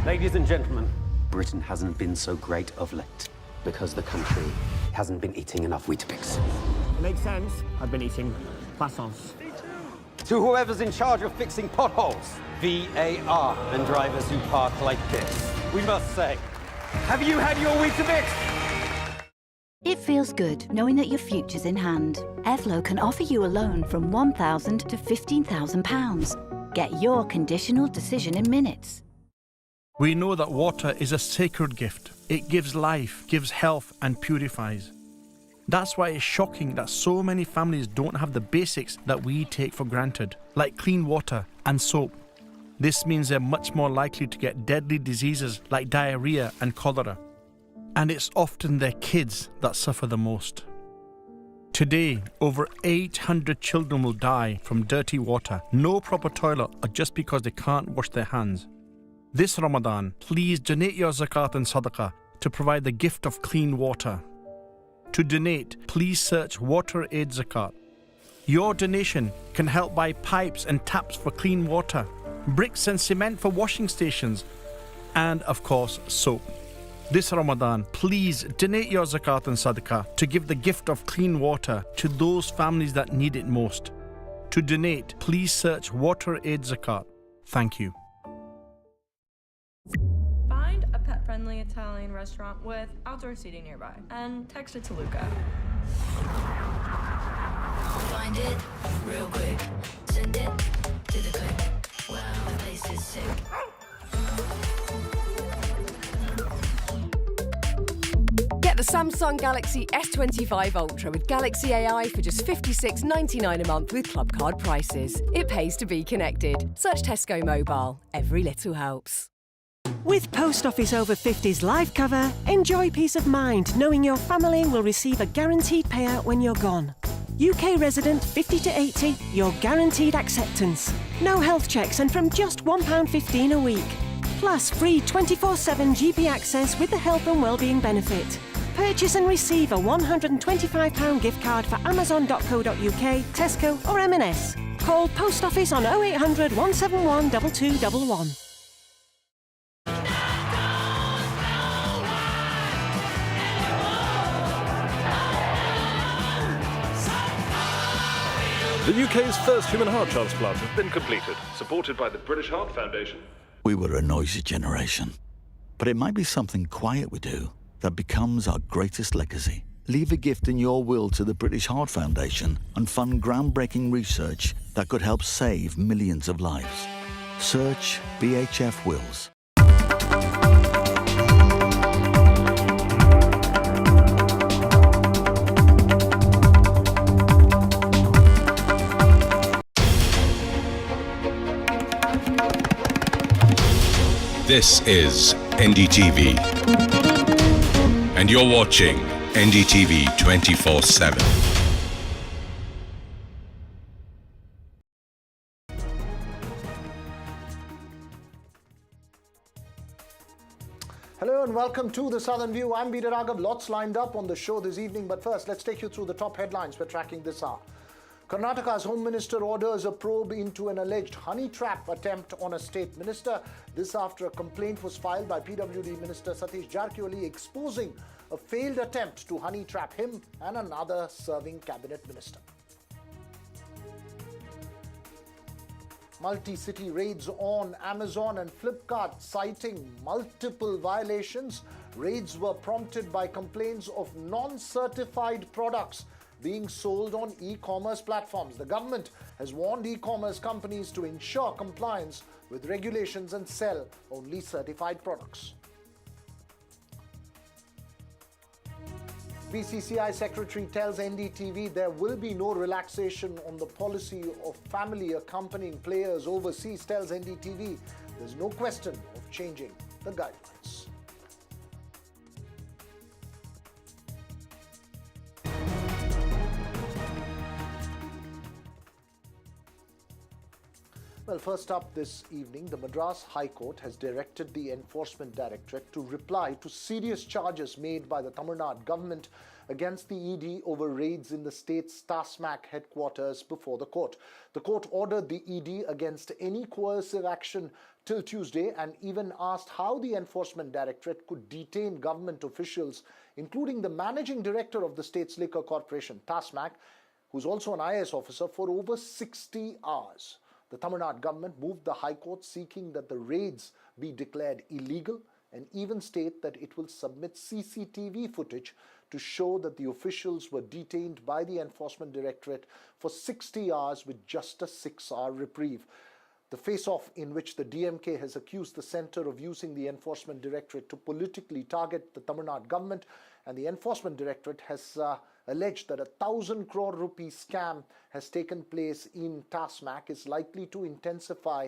Ladies and gentlemen, Britain hasn't been so great of late because the country hasn't been eating enough Weetabix. Makes sense. I've been eating croissants. To whoever's in charge of fixing potholes, VAR, and drivers who park like this, we must say, have you had your Weetabix? It feels good knowing that your future's in hand. Evlo can offer you a loan from £1,000 to £15,000. Get your conditional decision in minutes. We know that water is a sacred gift. It gives life, gives health, and purifies. That's why it's shocking that so many families don't have the basics that we take for granted, like clean water and soap. This means they're much more likely to get deadly diseases like diarrhea and cholera. And it's often their kids that suffer the most. Today, over 800 children will die from dirty water, no proper toilet, or just because they can't wash their hands. This Ramadan, please donate your zakat and sadaqah to provide the gift of clean water. To donate, please search Water Aid Zakat. Your donation can help buy pipes and taps for clean water, bricks and cement for washing stations, and of course, soap. This Ramadan, please donate your zakat and sadaqah to give the gift of clean water to those families that need it most. To donate, please search Water Aid Zakat. Thank you. Find a pet-friendly Italian restaurant with outdoor seating nearby and text it to Luca. Find it real quick. Send it to the click. Wow, the place is sick. Get the Samsung Galaxy S25 Ultra with Galaxy AI for just $56.99 a month with Club Card prices. It pays to be connected. Search Tesco Mobile. Every little helps. With Post Office Over 50s life cover, enjoy peace of mind knowing your family will receive a guaranteed payout when you're gone. UK resident 50 to 80, you're guaranteed acceptance. No health checks and from just £1.15 a week. Plus free 24/7 GP access with the health and wellbeing benefit. Purchase and receive a £125 gift card for amazon.co.uk, Tesco or M&S. Call Post Office on 0800 171 2211. The UK's first human heart transplant has been completed, supported by the British Heart Foundation. We were a noisy generation, but it might be something quiet we do that becomes our greatest legacy. Leave a gift in your will to the British Heart Foundation and fund groundbreaking research that could help save millions of lives. Search BHF Wills. This is NDTV, and you're watching NDTV 24/7. Hello and welcome to the Southern View. I'm Bida Raghav. Lots lined up on the show this evening, but first let's take you through the top headlines we're tracking this hour. Karnataka's Home Minister orders a probe into an alleged honey trap attempt on a state minister. This after a complaint was filed by PWD Minister Satish Jarkioli exposing a failed attempt to honey trap him and another serving cabinet minister. Multi-city raids on Amazon and Flipkart citing multiple violations. Raids were prompted by complaints of non-certified products being sold on e-commerce platforms. The government has warned e-commerce companies to ensure compliance with regulations and sell only certified products. BCCI Secretary tells NDTV there will be no relaxation on the policy of family accompanying players overseas. Tells NDTV there's no question of changing the guidelines. Well, first up this evening, the Madras High Court has directed the Enforcement Directorate to reply to serious charges made by the Tamil Nadu government against the ED over raids in the state's TASMAC headquarters before the court. The court ordered the ED against any coercive action till Tuesday and even asked how the Enforcement Directorate could detain government officials, including the managing director of the state's liquor corporation, TASMAC, who's also an IAS officer, for over 60 hours. The Tamil Nadu government moved the High Court seeking that the raids be declared illegal and even state that it will submit CCTV footage to show that the officials were detained by the Enforcement Directorate for 60 hours with just a 6-hour reprieve. The face-off in which the DMK has accused the centre of using the Enforcement Directorate to politically target the Tamil Nadu government, and the Enforcement Directorate has alleged that a 1,000 crore rupee scam has taken place in TASMAC is likely to intensify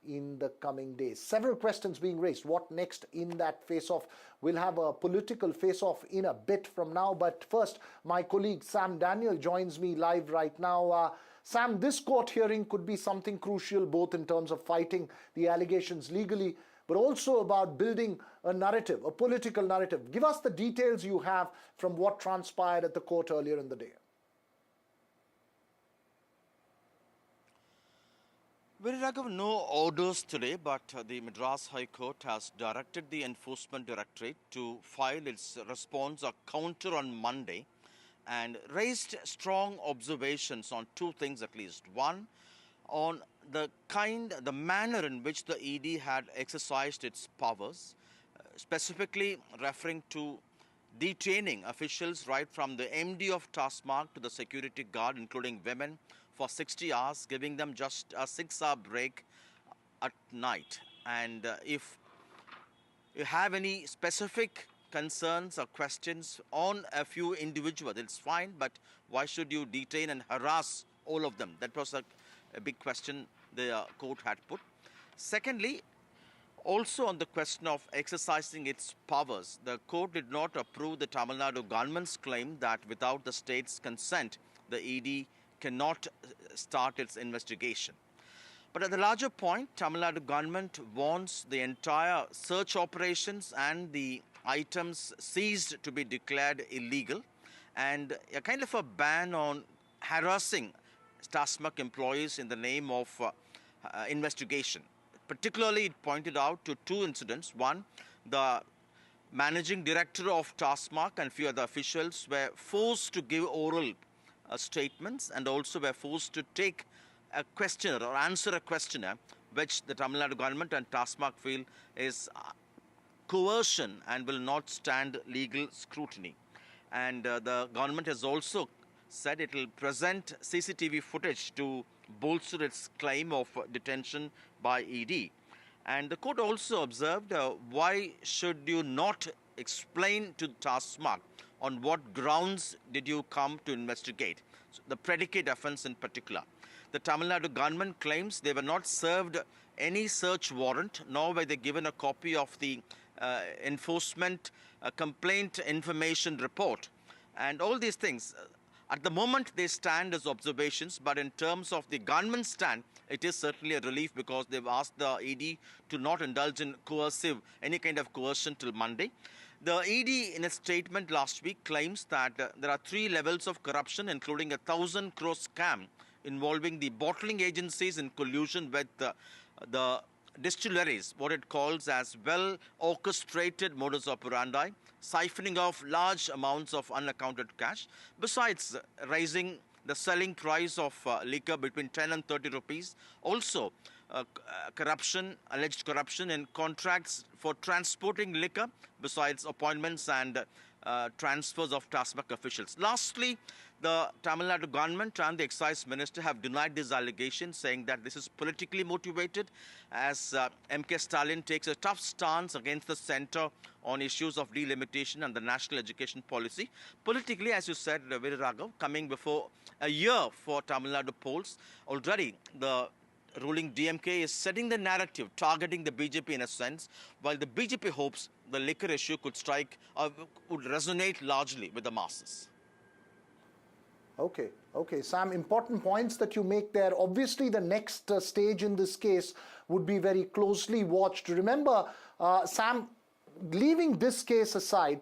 in the coming days. Several questions being raised. What next in that face-off? We'll have a political face-off in a bit from now, but first, my colleague Sam Daniel joins me live right now. Sam, this court hearing could be something crucial, both in terms of fighting the allegations legally, but also about building a narrative, a political narrative. Give us the details you have from what transpired at the court earlier in the day. Very Raghav, no orders today, but the Madras High Court has directed the Enforcement Directorate to file its response or counter on Monday and raised strong observations on two things at least. One, on the manner in which the ED had exercised its powers, specifically referring to detaining officials right from the MD of TASMAC to the security guard, including women, for 60 hours, giving them just a 6-hour break at night. And if you have any specific concerns or questions on a few individuals, it's fine, but why should you detain and harass all of them? That was a big question the court had put. Secondly, also on the question of exercising its powers, the court did not approve the Tamil Nadu government's claim that without the state's consent, the ED cannot start its investigation. But at the larger point, Tamil Nadu government wants the entire search operations and the items seized to be declared illegal, and a kind of a ban on harassing TASMAC employees in the name of investigation. Particularly, it pointed out to two incidents. One, the managing director of TASMAC and few other officials were forced to give oral statements and also were forced to take a questionnaire or answer a questionnaire, which the Tamil Nadu government and TASMAC feel is coercion and will not stand legal scrutiny. And the government has also said it will present CCTV footage to bolster its claim of detention by ED. And the court also observed, why should you not explain to TASMAC on what grounds did you come to investigate? So the predicate offense in particular. The Tamil Nadu government claims they were not served any search warrant, nor were they given a copy of the enforcement complaint information report. And all these things, at the moment they stand as observations, but in terms of the government stand, it is certainly a relief because they've asked the ED to not indulge in any kind of coercion till Monday. The ED in a statement last week claims that there are 3 levels of corruption, including 1,000 crore scam involving the bottling agencies in collusion with the distilleries, what it calls as well-orchestrated modus operandi, siphoning off large amounts of unaccounted cash, besides raising the selling price of liquor between 10 and 30 rupees. Also, alleged corruption in contracts for transporting liquor, besides appointments and transfers of TASMAC officials. Lastly, the Tamil Nadu government and the excise minister have denied these allegations, saying that this is politically motivated, as MK Stalin takes a tough stance against the centre on issues of delimitation and the national education policy. Politically, as you said, Veera Raghav, coming before a year for Tamil Nadu polls, already the ruling DMK is setting the narrative, targeting the BJP in a sense, while the BJP hopes the liquor issue could would resonate largely with the masses. Okay, Sam, important points that you make there. Obviously, the next stage in this case would be very closely watched. Remember, Sam, leaving this case aside,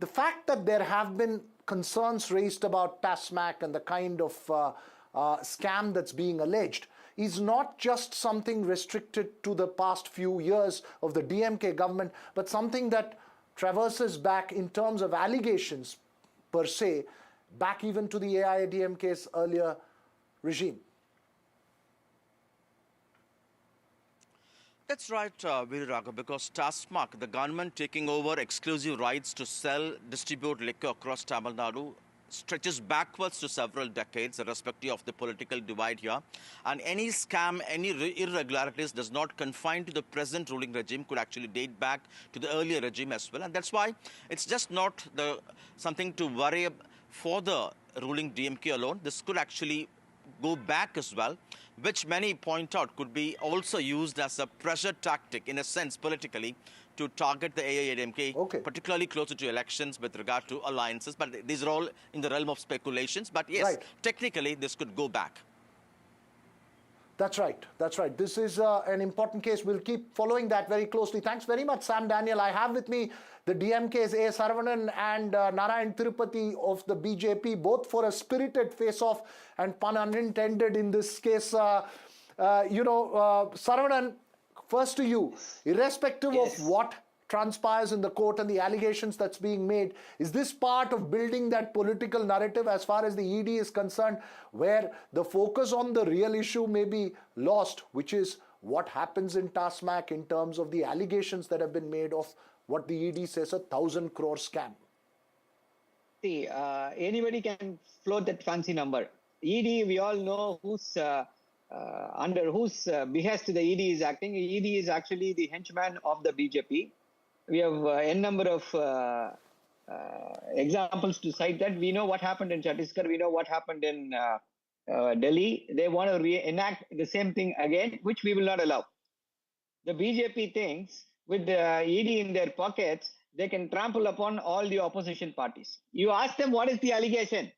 the fact that there have been concerns raised about TASMAC and the kind of scam that's being alleged is not just something restricted to the past few years of the DMK government, but something that traverses back in terms of allegations per se, back even to the AIADMK's earlier regime. That's right, Veera Raghav, because TASMAC, the government taking over exclusive rights to sell, distribute liquor across Tamil Nadu, stretches backwards to several decades, irrespective of the political divide here. And any scam, any irregularities does not confine to the present ruling regime, could actually date back to the earlier regime as well. And that's why it's just not something to worry for the ruling DMK alone. This could actually go back as well, which many point out could be also used as a pressure tactic, in a sense, politically, to target the AIADMK, particularly closer to elections with regard to alliances. But these are all in the realm of speculations. But yes, technically, this could go back. That's right. That's right. This is an important case. We'll keep following that very closely. Thanks very much, Sam Daniel. I have with me the DMK's A. Saravanan and Narayan Tirupati of the BJP, both for a spirited face-off and pun unintended in this case. Saravanan, first to you, irrespective of what transpires in the court and the allegations that's being made, is this part of building that political narrative as far as the ED is concerned, where the focus on the real issue may be lost, which is what happens in TASMAC in terms of the allegations that have been made of what the ED says 1,000 crore scam? See, anybody can float that fancy number. ED, we all know who's under whose behest the ED is acting. ED is actually the henchman of the BJP. We have n number of examples to cite that. We know what happened in Chhattisgarh. We know what happened in Delhi. They want to reenact the same thing again, which we will not allow. The BJP thinks with the ED in their pockets, they can trample upon all the opposition parties. You ask them what is the allegation.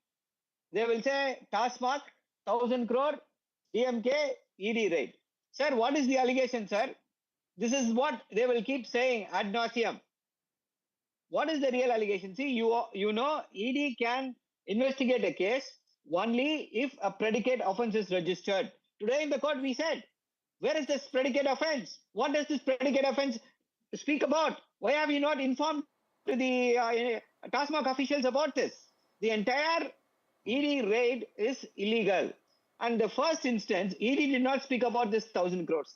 They will say, TASMAC, 1,000 crore, DMK, ED raid. Sir, what is the allegation, sir? This is what they will keep saying ad nauseum. What is the real allegation? See, you know, ED can investigate a case only if a predicate offense is registered. Today in the court we said, where is this predicate offense? What does this predicate offense speak about? Why have you not informed the TASMAC officials about this? The entire ED raid is illegal. And the first instance, ED did not speak about this 1,000 crores.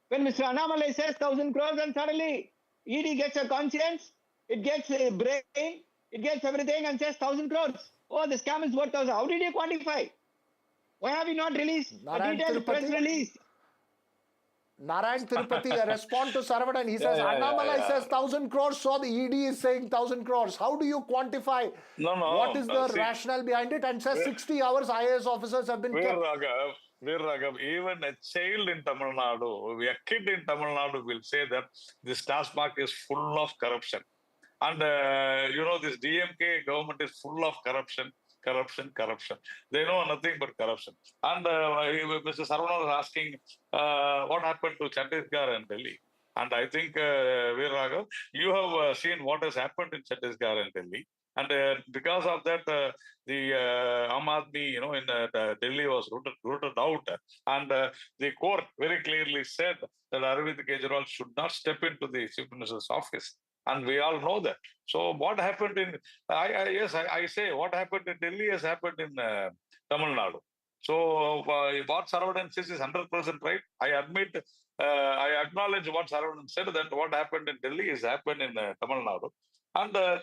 When Mr. Annamalai says 1,000 crores, and suddenly ED gets a conscience, it gets a brain, it gets everything and says 1,000 crores. Oh, the scam is worth 1,000. How did you quantify? Why have you not released a detailed press release? Narayan Tirupati, a response to Saravanan, he says, Annamalai says 1,000 crores, so the ED is saying 1,000 crores. How do you quantify what is the rationale behind it? And says 60 hours IAS officers have been kept. Veer Raghav, even a child in Tamil Nadu, a kid in Tamil Nadu will say that this TASMAC is full of corruption. And, this DMK government is full of corruption. They know nothing but corruption. And Mr. Saravanan was asking what happened to Chhattisgarh and Delhi. And I think, Veer Raghav, you have seen what has happened in Chhattisgarh and Delhi. And because of that, the Aam Aadmi, in Delhi was rooted out. And the court very clearly said that Arvind Kejriwal should not step into the Chief Minister's office. And we all know that. So what happened in, I say what happened in Delhi has happened in Tamil Nadu. So what Saravanan says is 100% right. I admit, I acknowledge what Saravanan said, that what happened in Delhi has happened in Tamil Nadu. And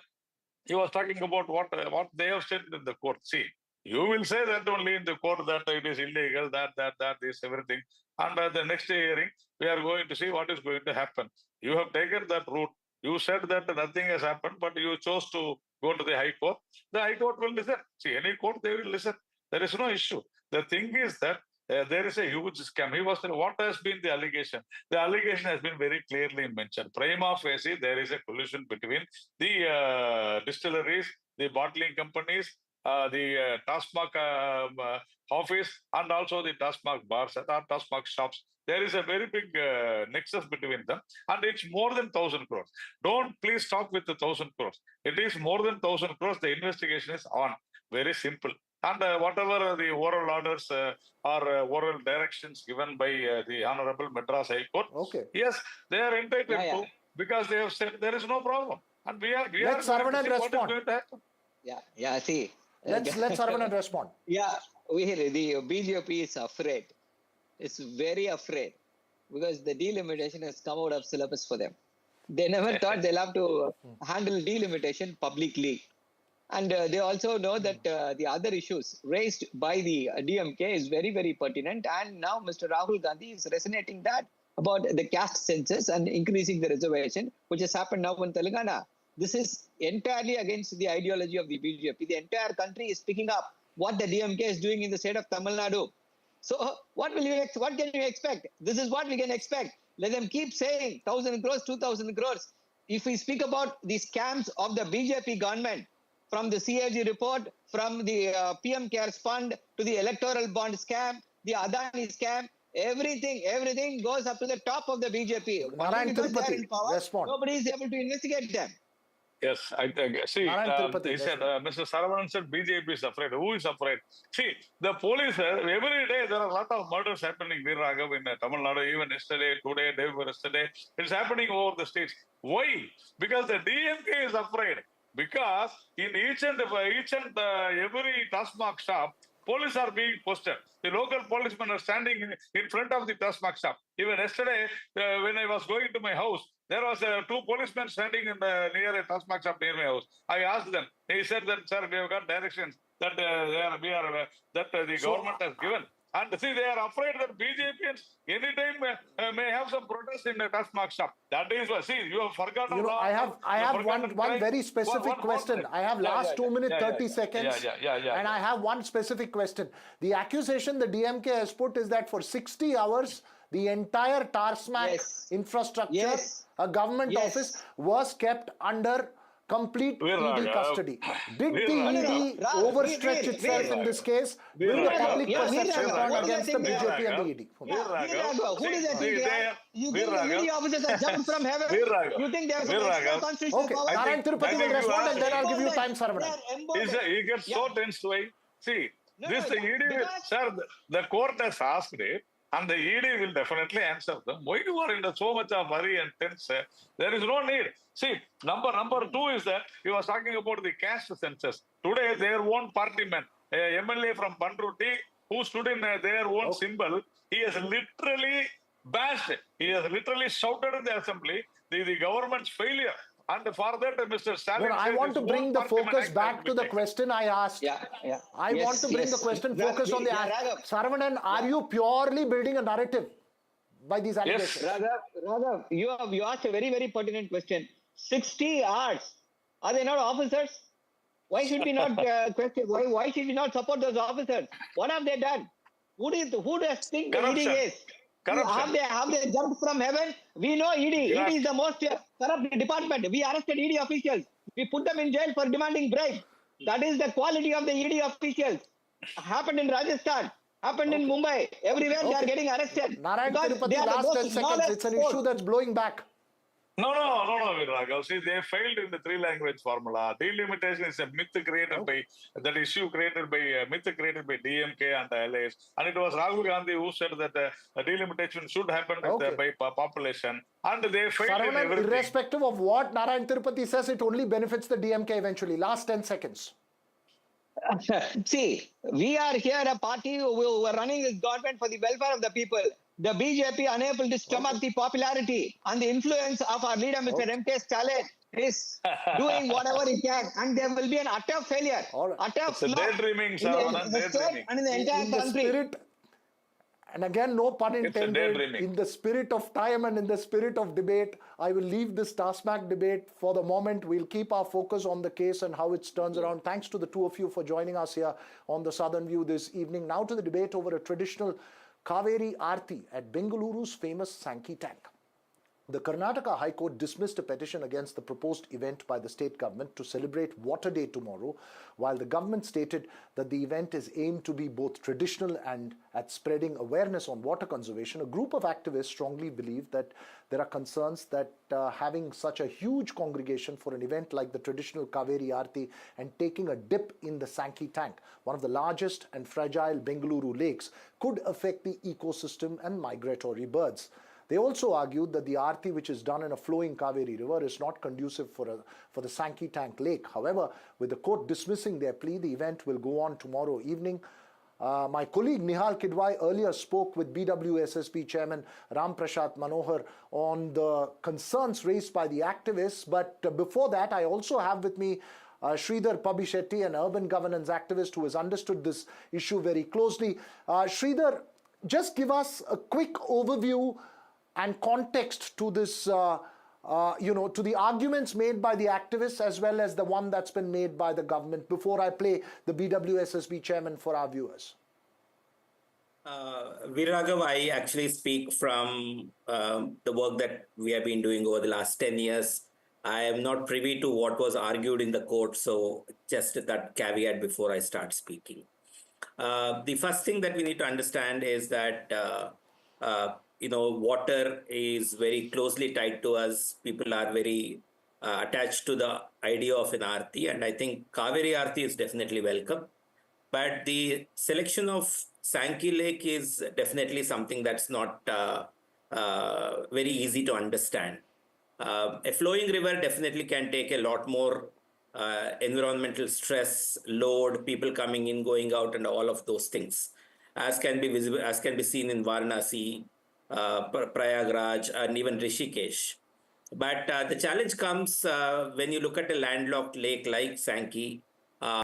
he was talking about what they have said in the court. See, you will say that only in the court that it is illegal, that, this, everything. And the next hearing, we are going to see what is going to happen. You have taken that route. You said that nothing has happened, but you chose to go to the High Court. The High Court will listen. See, any court, they will listen. There is no issue. The thing is that there is a huge scam. He was saying, what has been the allegation? The allegation has been very clearly mentioned. Prima facie, there is a collusion between the distilleries, the bottling companies, the TASMAC office, and also the TASMAC bars and TASMAC shops. There is a very big nexus between them, and it's more than 1,000 crores. Don't please stop with the 1,000 crores. It is more than 1,000 crores. The investigation is on. Very simple. And whatever the oral orders or oral directions given by the Honorable Madras High Court, yes, they are entitled to, because they have said there is no problem. And we are Let Saravanan respond. See. Let Saravanan respond. The BJP is afraid. It's very afraid, because the delimitation has come out of syllabus for them. They never thought they'll have to handle delimitation publicly. And they also know that the other issues raised by the DMK is very, very pertinent. And now Mr. Rahul Gandhi is resonating that about the caste census and increasing the reservation, which has happened now in Telangana. This is entirely against the ideology of the BJP. The entire country is picking up what the DMK is doing in the state of Tamil Nadu. So what can you expect? This is what we can expect. Let them keep saying 1,000 crores, 2,000 crores. If we speak about the scams of the BJP government, from the CAG report, from the PM CARES fund to the electoral bond scam, the Adani scam, everything goes up to the top of the BJP. Nobody is able to investigate them. Yes, I see. He said, Mr. Saravanan said BJP is afraid. Who is afraid? See, the police, every day there are a lot of murders happening, Veer Raghav, in Tamil Nadu, even yesterday, today, day before yesterday. It's happening over the states. Why? Because the DMK is afraid. Because in each and every TASMAC shop, police are being posted. The local policemen are standing in front of the TASMAC shop. Even yesterday, when I was going to my house, there was 2 policemen standing near a TASMAC shop near my house. I asked them. He said that, sir, we have got directions that the government has given. And see, they are afraid that BJPs anytime may have some protest in the TASMAC shop. That is what. See, you have forgotten. I have one very specific question. I have last 2 minutes 30 seconds. And I have one specific question. The accusation the DMK has put is that for 60 hours, the entire TASMAC infrastructure, a government office, was kept under complete ED custody. Did the ED overstretch itself in this case? Will the public perception turn against the BJP and the ED? Who does that think? You think the ED officers are jumped from heaven? You think they have some extra constitutional power? Narayan Tirupati will respond, and then I'll give you time, Saravanan. He gets so tense. See, this ED, sir, the court has asked it, and the ED will definitely answer them. Why you are in so much of hurry and tense? There is no need. See, number 2 is that he was talking about the caste census. Today, their own partyman, a MLA from Pandruti, who stood in their own symbol, he has literally bashed, he has literally shouted in the assembly the government's failure. And for that, Mr. Stalin I want to bring the focus back to the question I asked. I want to bring the question focus on the Saravanan, are you purely building a narrative by these allegations? Raghav, you asked a very, very pertinent question. 60 hours. Are they not officers? Why should we not question? Why should we not support those officers? What have they done? Who does think the Corruption. ED is? Corruption. Have they jumped from heaven? We know ED. Yes. ED is the most corrupt department. We arrested ED officials. We put them in jail for demanding bribe. That is the quality of the ED officials. Happened in Rajasthan. Happened in Mumbai. Everywhere they are getting arrested. Narayan Because Tirupati, they are the last most 10 seconds. smallest It's an force. issue that's blowing back. No, Viraghav. See, they failed in the three-language formula. Delimitation is a myth created by that issue created by myth created by DMK and the allies, and it was Rahul Gandhi who said that the delimitation should happen by population, and they failed in Saravanan, everything. irrespective of what Narayan Tirupati says, it only benefits the DMK eventually. Last 10 seconds. See, we are here a party who are running this government for the welfare of the people. The BJP unable to stomach the popularity and the influence of our leader, Mr. M.K. Stalin, is doing whatever he can, and there will be an utter failure, utter It's a flop daydreaming, in Saravanan, the state daydreaming. and in the entire In the country. spirit, and again, no pun intended, daydreaming. in the spirit of time and in the spirit of debate, I will leave this TASMAC debate for the moment. We'll keep our focus on the case and how it turns around. Thanks to the two of you for joining us here on the Southern View this evening. Now to the debate over a traditional Kaveri Aarti at Bengaluru's famous Sankey tank. The Karnataka High Court dismissed a petition against the proposed event by the state government to celebrate Water Day tomorrow, while the government stated that the event is aimed to be both traditional and at spreading awareness on water conservation. A group of activists strongly believe that there are concerns that having such a huge congregation for an event like the traditional Kaveri Aarti and taking a dip in the Sankey tank, one of the largest and fragile Bengaluru lakes, could affect the ecosystem and migratory birds. They also argued that the Aarti, which is done in a flowing Kaveri river, is not conducive for the Sankey Tank Lake. However, with the court dismissing their plea, the event will go on tomorrow evening. My colleague Nihal Kidwai earlier spoke with BWSSB Chairman Ram Prasad Manohar on the concerns raised by the activists. But before that, I also have with me Sridhar Pabishetty, an urban governance activist who has understood this issue very closely. Sridhar, just give us a quick overview and context to this, to the arguments made by the activists as well as the one that's been made by the government before I play the BWSSB chairman for our viewers. Viraghav, I actually speak from the work that we have been doing over the last 10 years. I am not privy to what was argued in the court, so just that caveat before I start speaking. The first thing that we need to understand is that water is very closely tied to us. People are very attached to the idea of an Aarti, and I think Kaveri Aarti is definitely welcome. But the selection of Sankey Lake is definitely something that's not very easy to understand. A flowing river definitely can take a lot more environmental stress, load, people coming in, going out, and all of those things, as can be visible, as can be seen in Varanasi, Prayagraj, and even Rishikesh. But the challenge comes when you look at a landlocked lake like Sankey,